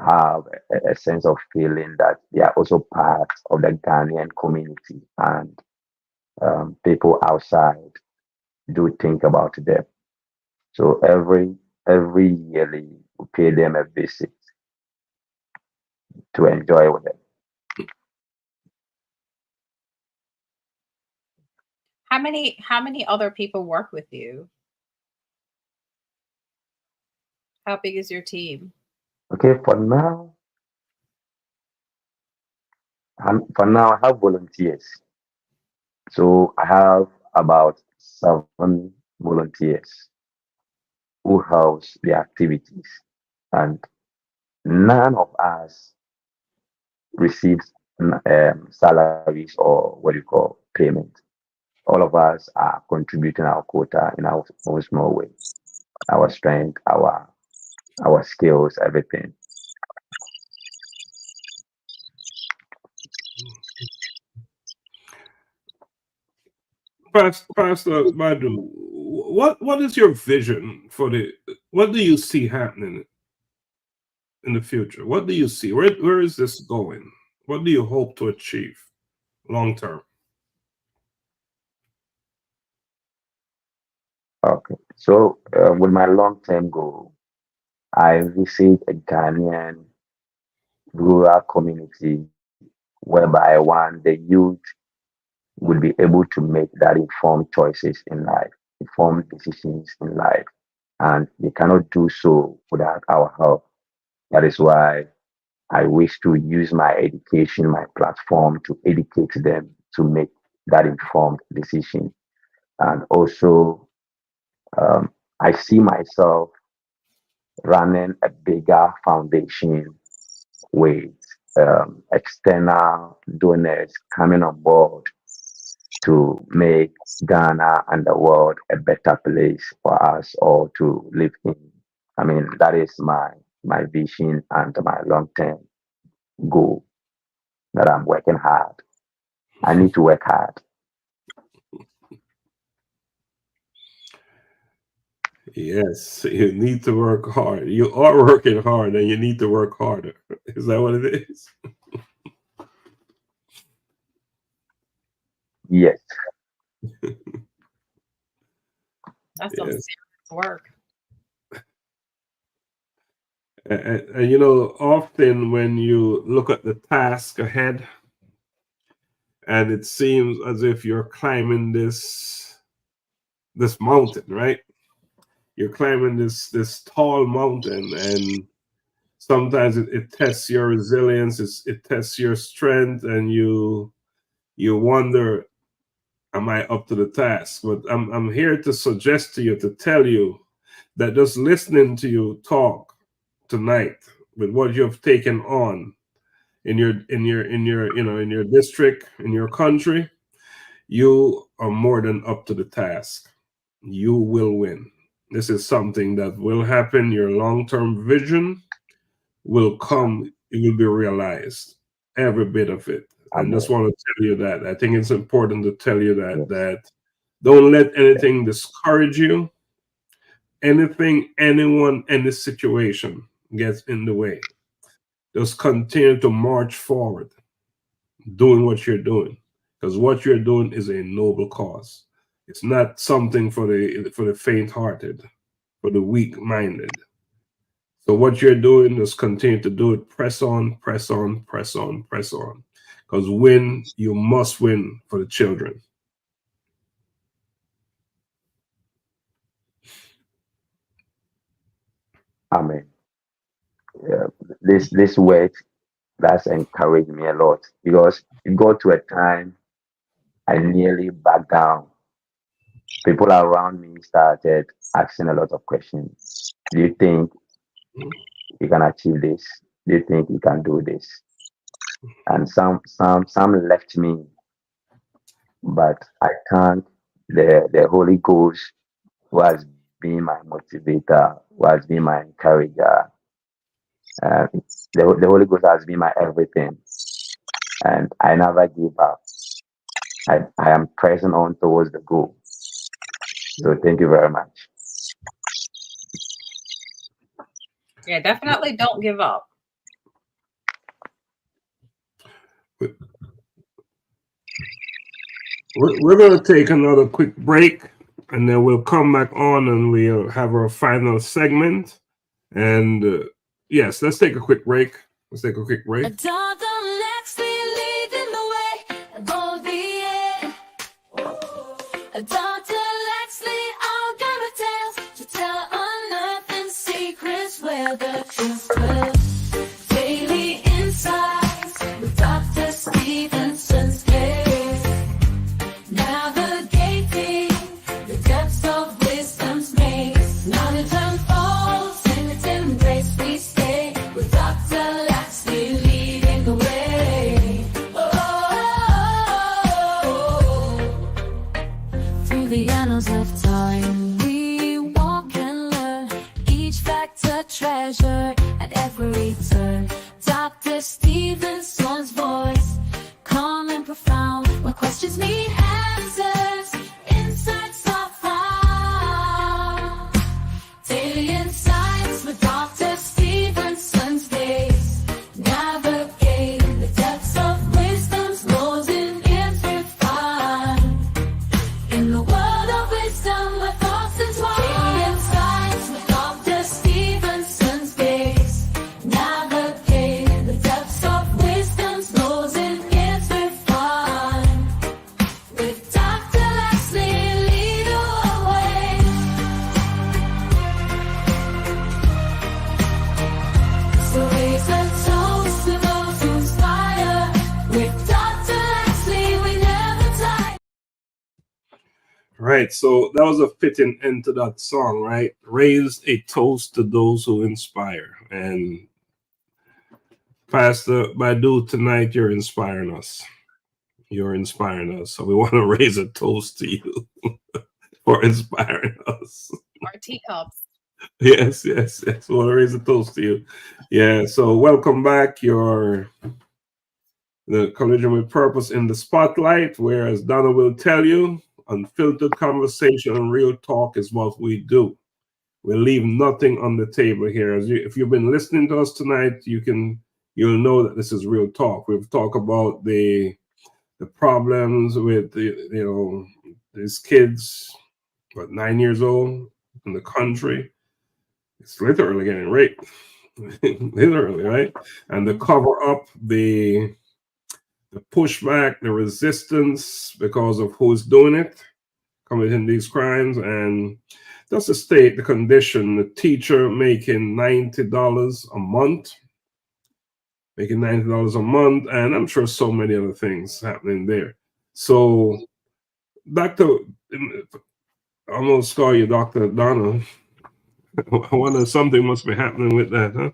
have a sense of feeling that they are also part of the Ghanaian community, and people outside do think about them. So every yearly we pay them a visit to enjoy with them. How many other people work with you? How big is your team? Okay, for now, I have volunteers. So I have about 7 volunteers who house the activities, and none of us receives salaries or what you call payment. All of us are contributing our quota in our own small way, our strength, our skills, everything. Pastor Badu, what is your vision for what do you see happening in the future? What do you see? Where is this going? What do you hope to achieve long term? Okay. So with my long-term goal, I visit a Ghanaian rural community whereby one, the youth would be able to make that informed choices in life, informed decisions in life, and they cannot do so without our help. That is why I wish to use my education, my platform to educate them to make that informed decision. And also, I see myself running a bigger foundation with external donors coming on board to make Ghana and the world a better place for us all to live in. I mean, that is my vision and my long-term goal that I'm working hard. I need to work hard. Yes, you need to work hard. You are working hard and you need to work harder. Is that what it is? Yes. That's some serious work. And you know, often when you look at the task ahead, and it seems as if you're climbing this mountain, right? You're climbing this tall mountain, and sometimes it tests your resilience, it tests your strength, and you wonder, am I up to the task? But I'm here to suggest to you, to tell you that just listening to you talk tonight with what you have taken on in your district, in your country, you are more than up to the task. You will win. This is something that will happen. Your long-term vision will come. It will be realized, every bit of it. I just want to tell you that. I think it's important to tell you that don't let anything discourage you. Anything, anyone, any situation gets in the way. Just continue to march forward, doing what you're doing, because what you're doing is a noble cause. It's not something for the faint-hearted, for the weak-minded. So what you're doing, just continue to do it. Press on, press on, press on, press on. Because win, you must win for the children. Amen. This word that's encouraged me a lot, because it got to a time I nearly backed down. People around me started asking a lot of questions. Do you think you can achieve this? Do you think you can do this? And some left me, but I thank the Holy Ghost, who has been my motivator, who has been my encourager. The Holy Ghost has been my everything, and I never give up. I am pressing on towards the goal. So thank you very much. Yeah, definitely don't give up. We're going to take another quick break, and then we'll come back on and we'll have our final segment. And yes, let's take a quick break. Dr. Laxley leading the way. Dr. Laxley, all kind of tales to tell, unearthing secrets where the truth dwells. Daily insights with Dr. Stephenson's case. Navigating the depths of wisdom's maze. Knowledge unfolds in its embrace. We stay with Dr. Laxley leading the way. Through the annals of time, we walk and learn. Each fact a treasure at every turn. Dr. Stephenson's voice, calm and profound. When questions need answers, insights are found. Daily insights with Dr. Stephenson's days. Navigate the depths of wisdom's laws in every find. In the world of wisdom, where thoughts entwine. Daily insights with Dr. Stephenson's days. Right. So that was a fitting end to that song, right? Raise a toast to those who inspire. And Pastor Badu, tonight you're inspiring us. You're inspiring us. So we want to raise a toast to you for inspiring us. Our teacups. Yes, yes, yes. We want to raise a toast to you. Yeah. So welcome back. You're the Collision with Purpose in the Spotlight, whereas Donna will tell you, unfiltered conversation and real talk is what we do. We leave nothing on the table here. If you've been listening to us tonight, you'll know that this is real talk. We've talked about the problems with these kids, 9 years old in the country. It's literally getting raped, literally, right? And the cover up, the pushback, the resistance because of who's doing it, committing these crimes, and just to state the condition, the teacher making $90 a month, and I'm sure so many other things happening there. So, Dr. I'm going to call you Dr. Donna. I wonder if something must be happening with that, huh?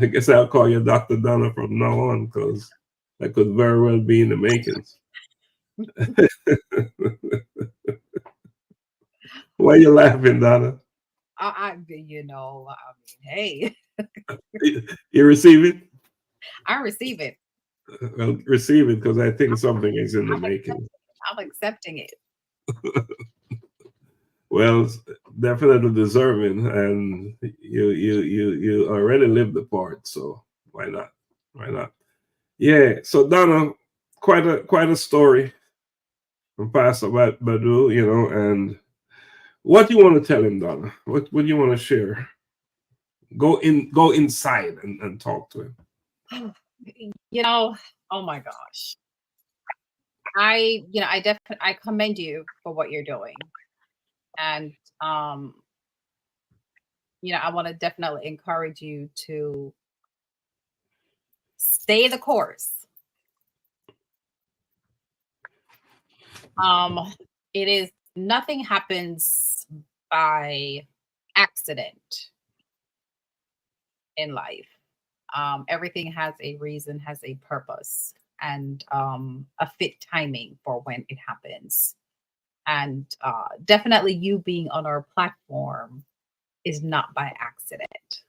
I guess I'll call you Dr. Donna from now on, because that could very well be in the makings. Why are you laughing, Donna? Hey. You receive it? I receive it. Well, receive it, because I think something is in the making. I'm accepting it. Well, definitely deserving, and you already lived the part, so why not? Why not? Yeah. So Donna, quite a story from Pastor Badu, and what do you want to tell him, Donna? What do you want to share? Go inside and talk to him. Oh my gosh. I commend you for what you're doing. And I want to definitely encourage you to stay the course. It is, nothing happens by accident in life. Everything has a reason, has a purpose, and a fit timing for when it happens. And definitely you being on our platform is not by accident.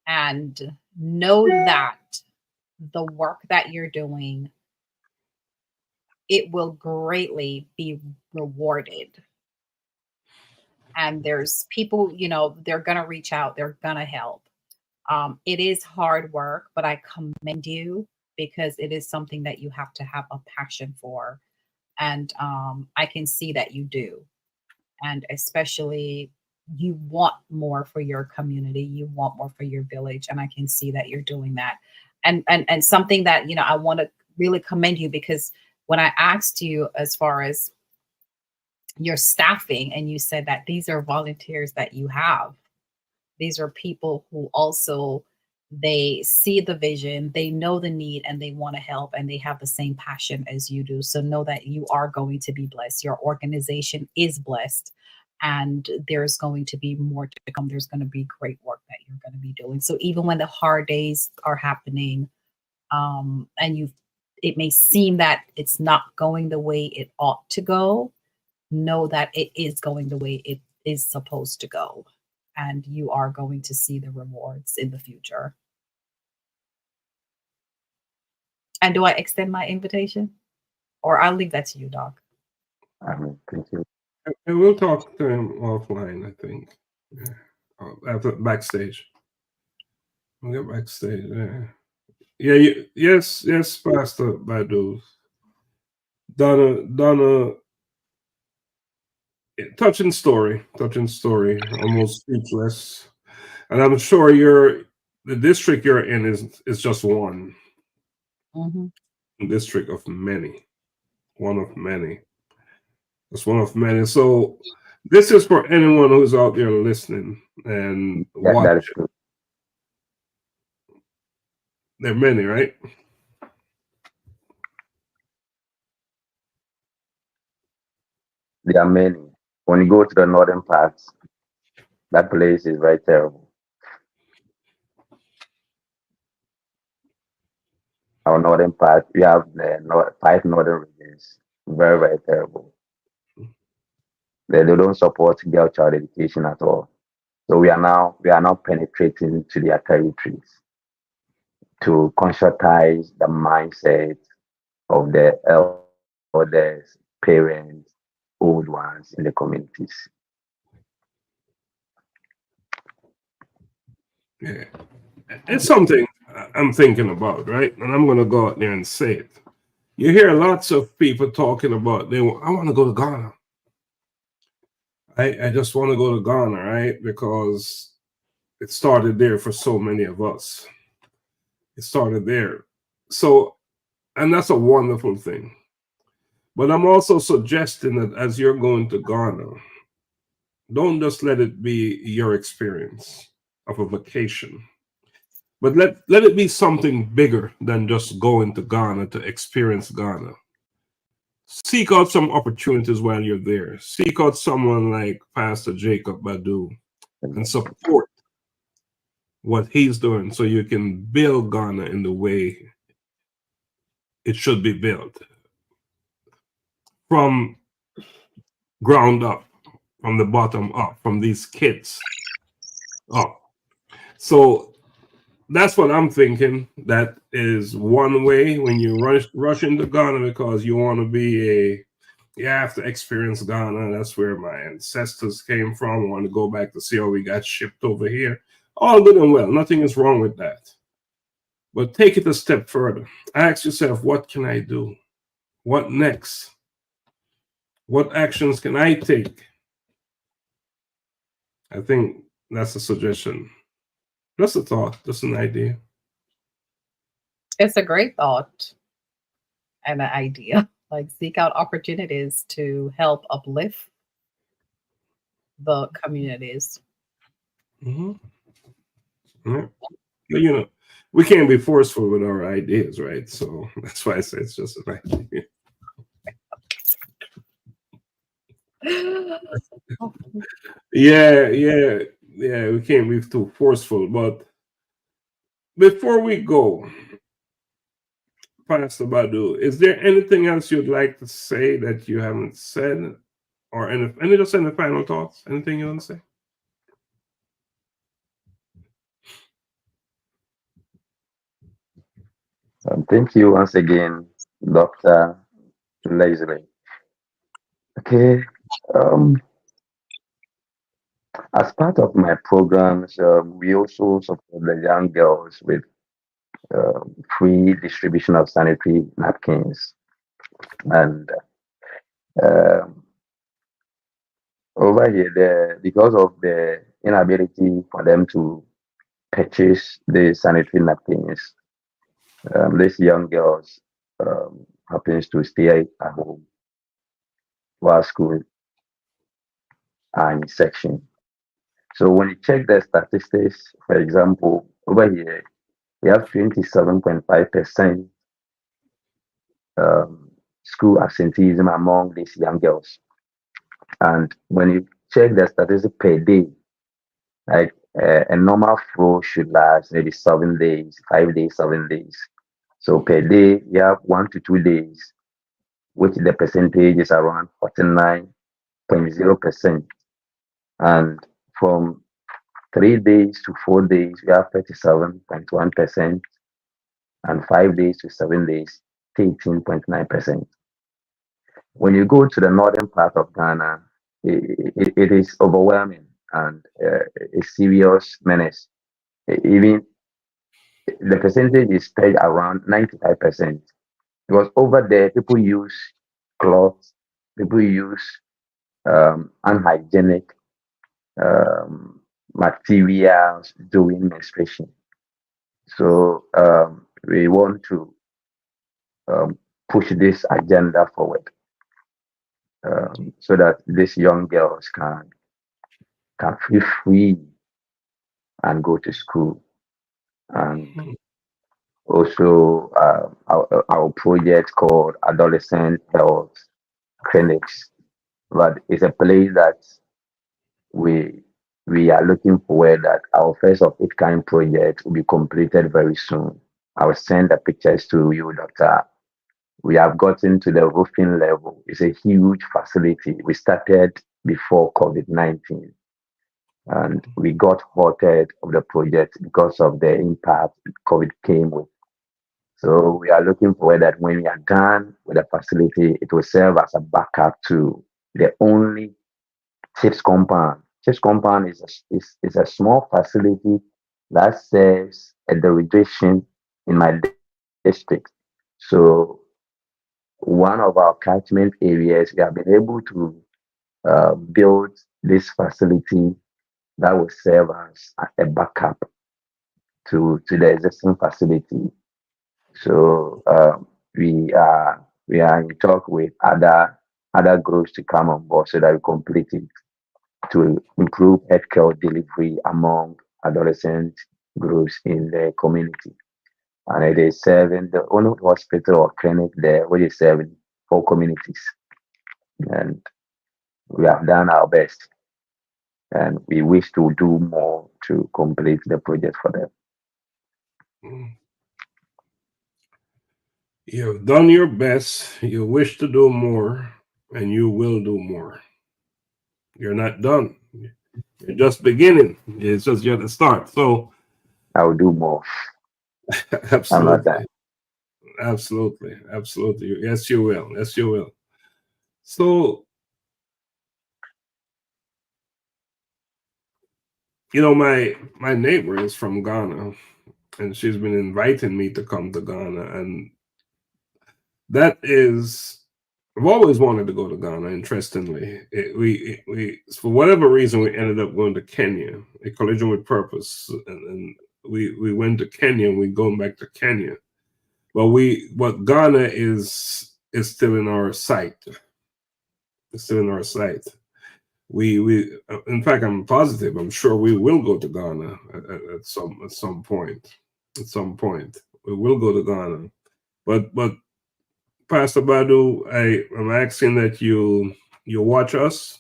And know that the work that you're doing, it will greatly be rewarded. And there's people, they're going to reach out, they're going to help. It is hard work, but I commend you, because it is something that you have to have a passion for. And I can see that you do. And especially you want more for your community, you want more for your village, and I can see that you're doing that. And something that, I want to really commend you, because when I asked you as far as your staffing, and you said that these are volunteers that you have, these are people who also, they see the vision, they know the need, and they want to help, and they have the same passion as you do. So know that you are going to be blessed. Your organization is blessed, and there's going to be more to come. There's going to be great work that you're going to be doing. So even when the hard days are happening, and it may seem that it's not going the way it ought to go, know that it is going the way it is supposed to go. And you are going to see the rewards in the future. And do I extend my invitation? Or I'll leave that to you, Doc. Thank you. And we'll talk to him offline, I think. Yeah. After backstage. We'll get backstage. Yeah. Yes, Pastor Badu. Donna, touching story, almost speechless. And I'm sure the district you're in is just one. Mm-hmm. District of many. One of many. It's one of many. So this is for anyone who's out there listening and watching. That is true. There are many, right? There are many. When you go to the northern parts, that place is very terrible. Our northern part, we have the five northern regions. Very, very terrible. They don't support girl child education at all. So we are now penetrating to their territories to conscientize the mindset of the elders, parents, old ones in the communities. Yeah. It's something I'm thinking about, right? And I'm going to go out there and say it. You hear lots of people talking about I want to go to Ghana. I just want to go to Ghana, right? Because it started there for so many of us. It started there. So, and that's a wonderful thing. But I'm also suggesting that as you're going to Ghana, don't just let it be your experience of a vacation, but let it be something bigger than just going to Ghana to experience Ghana. Seek out some opportunities while you're there. Seek out someone like Pastor Jacob Badu and support what he's doing so you can build Ghana in the way it should be built from ground up, from the bottom up, from these kids up. So that's what I'm thinking. That is one way when you rush into Ghana because you want to be you have to experience Ghana. That's where my ancestors came from. I want to go back to see how we got shipped over here. All good and well. Nothing is wrong with that. But take it a step further. Ask yourself, what can I do? What next? What actions can I take? I think that's a suggestion. Just a thought, just an idea. It's a great thought and an idea. Like, seek out opportunities to help uplift the communities. Mm-hmm. Yeah. But, we can't be forceful with our ideas, right? So that's why I say it's just an idea. Yeah. We can't be too forceful. But before we go, Pastor Badu, is there anything else you'd like to say that you haven't said, or just any final thoughts? Anything you want to say? Thank you once again, Dr. Laxley. Okay. As part of my programs, we also support the young girls with free distribution of sanitary napkins. And over here, because of the inability for them to purchase the sanitary napkins, these young girls happens to stay at home while school are in section. So when you check the statistics, for example, over here, we have 27.5% school absenteeism among these young girls. And when you check the statistics per day, like a normal flow should last maybe 7 days, 5 days, 7 days. So per day, you have 1 to 2 days, which the percentage is around 49.0%. And from 3 days to 4 days, we have 37.1%, and 5 days to 7 days, 18.9%. When you go to the northern part of Ghana, it is overwhelming and a serious menace. Even the percentage is spread around 95%. Because over there, people use cloths, people use unhygienic materials during menstruation. So we want to push this agenda forward so that these young girls can feel free and go to school. And also our project called Adolescent Health Clinics but it's a place that we we are looking forward that our first of its kind project will be completed very soon. I will send the pictures to you, Doctor. We have gotten to the roofing level. It's a huge facility. We started before COVID-19 and we got halted of the project because of the impact COVID came with. So we are looking forward that when we are done with the facility, it will serve as a backup to the only chips compound. Chips compound is a small facility that serves a derivation in my district. So one of our catchment areas, we have been able to build this facility that will serve as a backup to the existing facility. So we are in talk with other groups to come on board so that we complete it to improve healthcare delivery among adolescent groups in the community. And it is serving the only hospital or clinic there which is serving 4 communities. And we have done our best. And we wish to do more to complete the project for them. Mm. You have done your best. You wish to do more, and you will do more. You're not done. You're just beginning. It's just yet to start. So, I will do more. I'm not done. absolutely, absolutely, absolutely. Yes, you will. Yes, you will. So, my neighbor is from Ghana, and she's been inviting me to come to Ghana, and that is. I've always wanted to go to Ghana. Interestingly, we for whatever reason we ended up going to Kenya. A collision with purpose, and we went to Kenya. And we're going back to Kenya, but Ghana is still in our sight. It's still in our sight. We in fact, I'm positive. I'm sure we will go to Ghana at some point. At some point, we will go to Ghana, but. Pastor Badu, I'm asking that you watch us,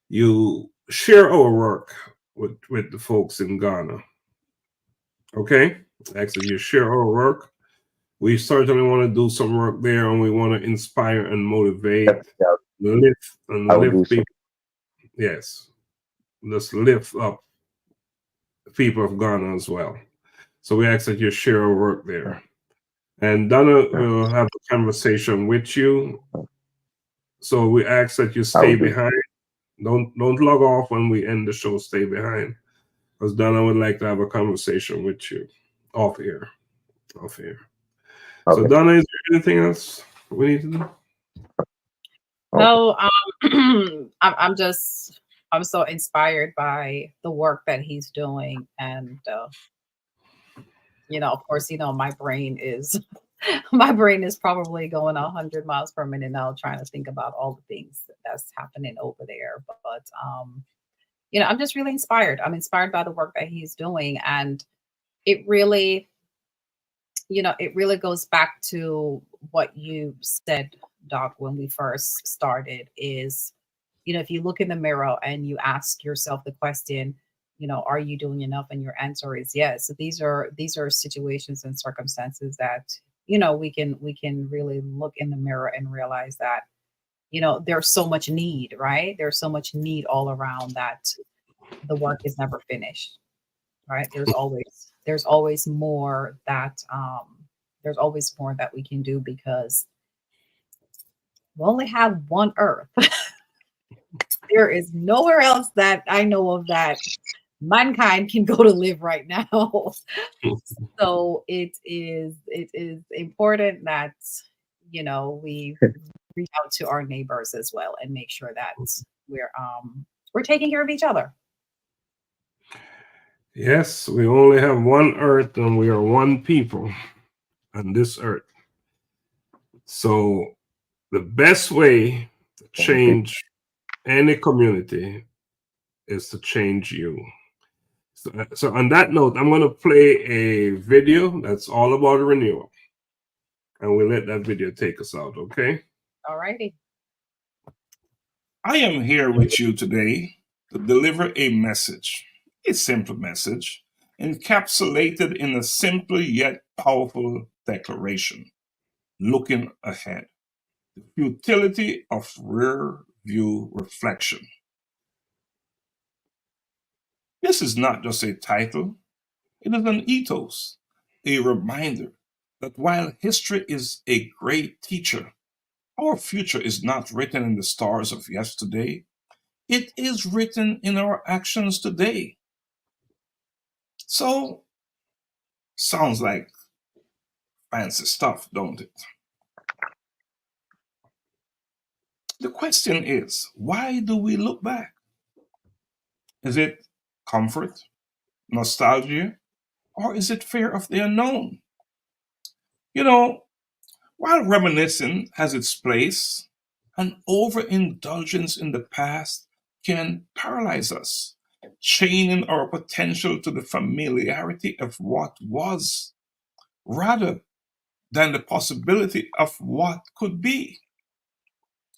you share our work with the folks in Ghana. Okay? Actually, you share our work. We certainly want to do some work there, and we want to inspire and motivate, lift people. Yes, let's lift up the people of Ghana as well. So we ask that you share our work there. And Donna will have a conversation with you. So we ask that you stay behind. Don't log off when we end the show. Stay behind, because Donna would like to have a conversation with you off here. Off here. So Donna, is there anything else we need to do? No, I'm so inspired by the work that he's doing, and of course, my brain is probably going 100 miles per minute now, trying to think about all the things that's happening over there. But I'm just really inspired. I'm inspired by the work that he's doing, and it really goes back to what you said, Doc, when we first started. Is if you look in the mirror and you ask yourself the question, are you doing enough? And your answer is yes. So these are situations and circumstances that we can really look in the mirror and realize that there's so much need, right? There's so much need all around that the work is never finished, right? There's always more that we can do, because we only have one Earth. There is nowhere else that I know of that mankind can go to live right now. So it is important that we reach out to our neighbors as well and make sure that we're taking care of each other. Yes, we only have one Earth, and we are one people on this Earth. So the best way to change any community is to change you. So on that note, I'm going to play a video that's all about renewal, and we'll let that video take us out. Okay. All righty. I am here with you today to deliver a message, a simple message, encapsulated in a simple yet powerful declaration, looking ahead. The futility of rear view reflection. This is not just a title, it is an ethos, a reminder that while history is a great teacher, our future is not written in the stars of yesterday, it is written in our actions today. So, sounds like fancy stuff, don't it? The question is, why do we look back? Is it comfort, nostalgia, or is it fear of the unknown? You know, while reminiscing has its place, an overindulgence in the past can paralyze us, chaining our potential to the familiarity of what was, rather than the possibility of what could be.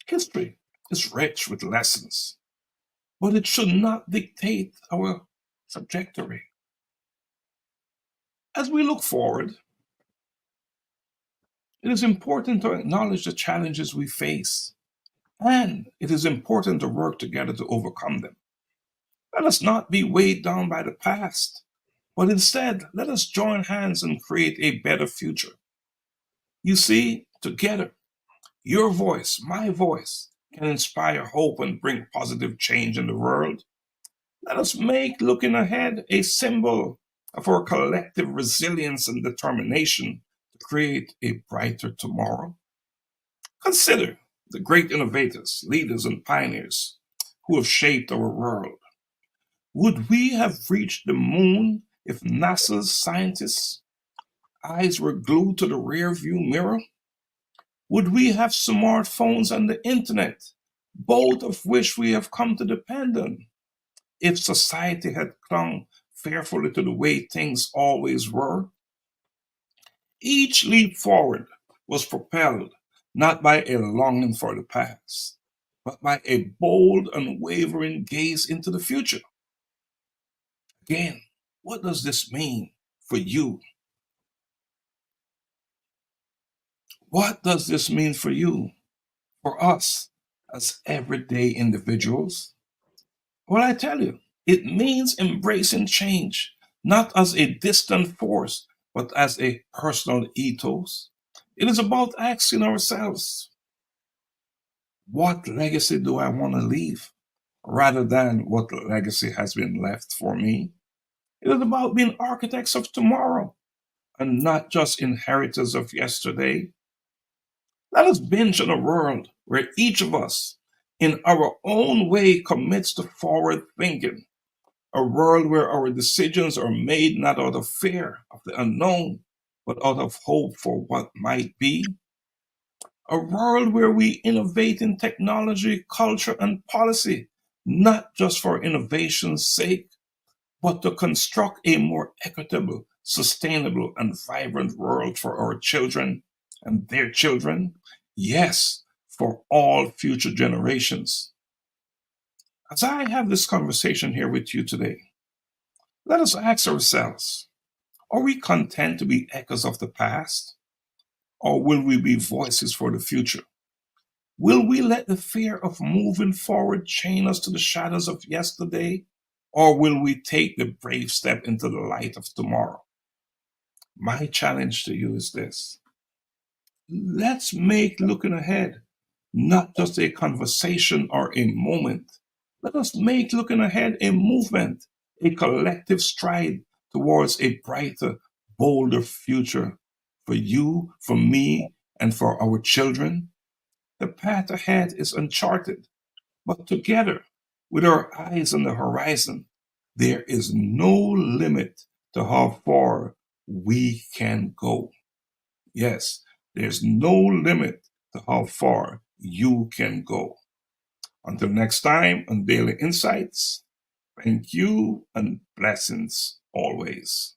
History is rich with lessons, but it should not dictate our trajectory. As we look forward, it is important to acknowledge the challenges we face, and it is important to work together to overcome them. Let us not be weighed down by the past, but instead, let us join hands and create a better future. You see, together, your voice, my voice, can inspire hope and bring positive change in the world. Let us make looking ahead a symbol of our collective resilience and determination to create a brighter tomorrow. Consider the great innovators, leaders, and pioneers who have shaped our world. Would we have reached the moon if NASA's scientists' eyes were glued to the rearview mirror? Would we have smartphones and the internet, both of which we have come to depend on, if society had clung fearfully to the way things always were? Each leap forward was propelled not by a longing for the past, but by a bold, unwavering gaze into the future. Again, what does this mean for you? What does this mean for you, for us, as everyday individuals? Well, I tell you, it means embracing change, not as a distant force, but as a personal ethos. It is about asking ourselves, what legacy do I want to leave, rather than what legacy has been left for me? It is about being architects of tomorrow and not just inheritors of yesterday. Let us binge on a world where each of us, in our own way, commits to forward thinking. A world where our decisions are made not out of fear of the unknown, but out of hope for what might be. A world where we innovate in technology, culture, and policy, not just for innovation's sake, but to construct a more equitable, sustainable, and vibrant world for our children and their children. Yes, for all future generations. As I have this conversation here with you today, let us ask ourselves, are we content to be echoes of the past? Or will we be voices for the future? Will we let the fear of moving forward chain us to the shadows of yesterday? Or will we take the brave step into the light of tomorrow? My challenge to you is this. Let's make looking ahead not just a conversation or a moment. Let us make looking ahead a movement, a collective stride towards a brighter, bolder future for you, for me, and for our children. The path ahead is uncharted, but together, with our eyes on the horizon, there is no limit to how far we can go. Yes, there's no limit to how far you can go. Until next time on Daily Insights, thank you and blessings always.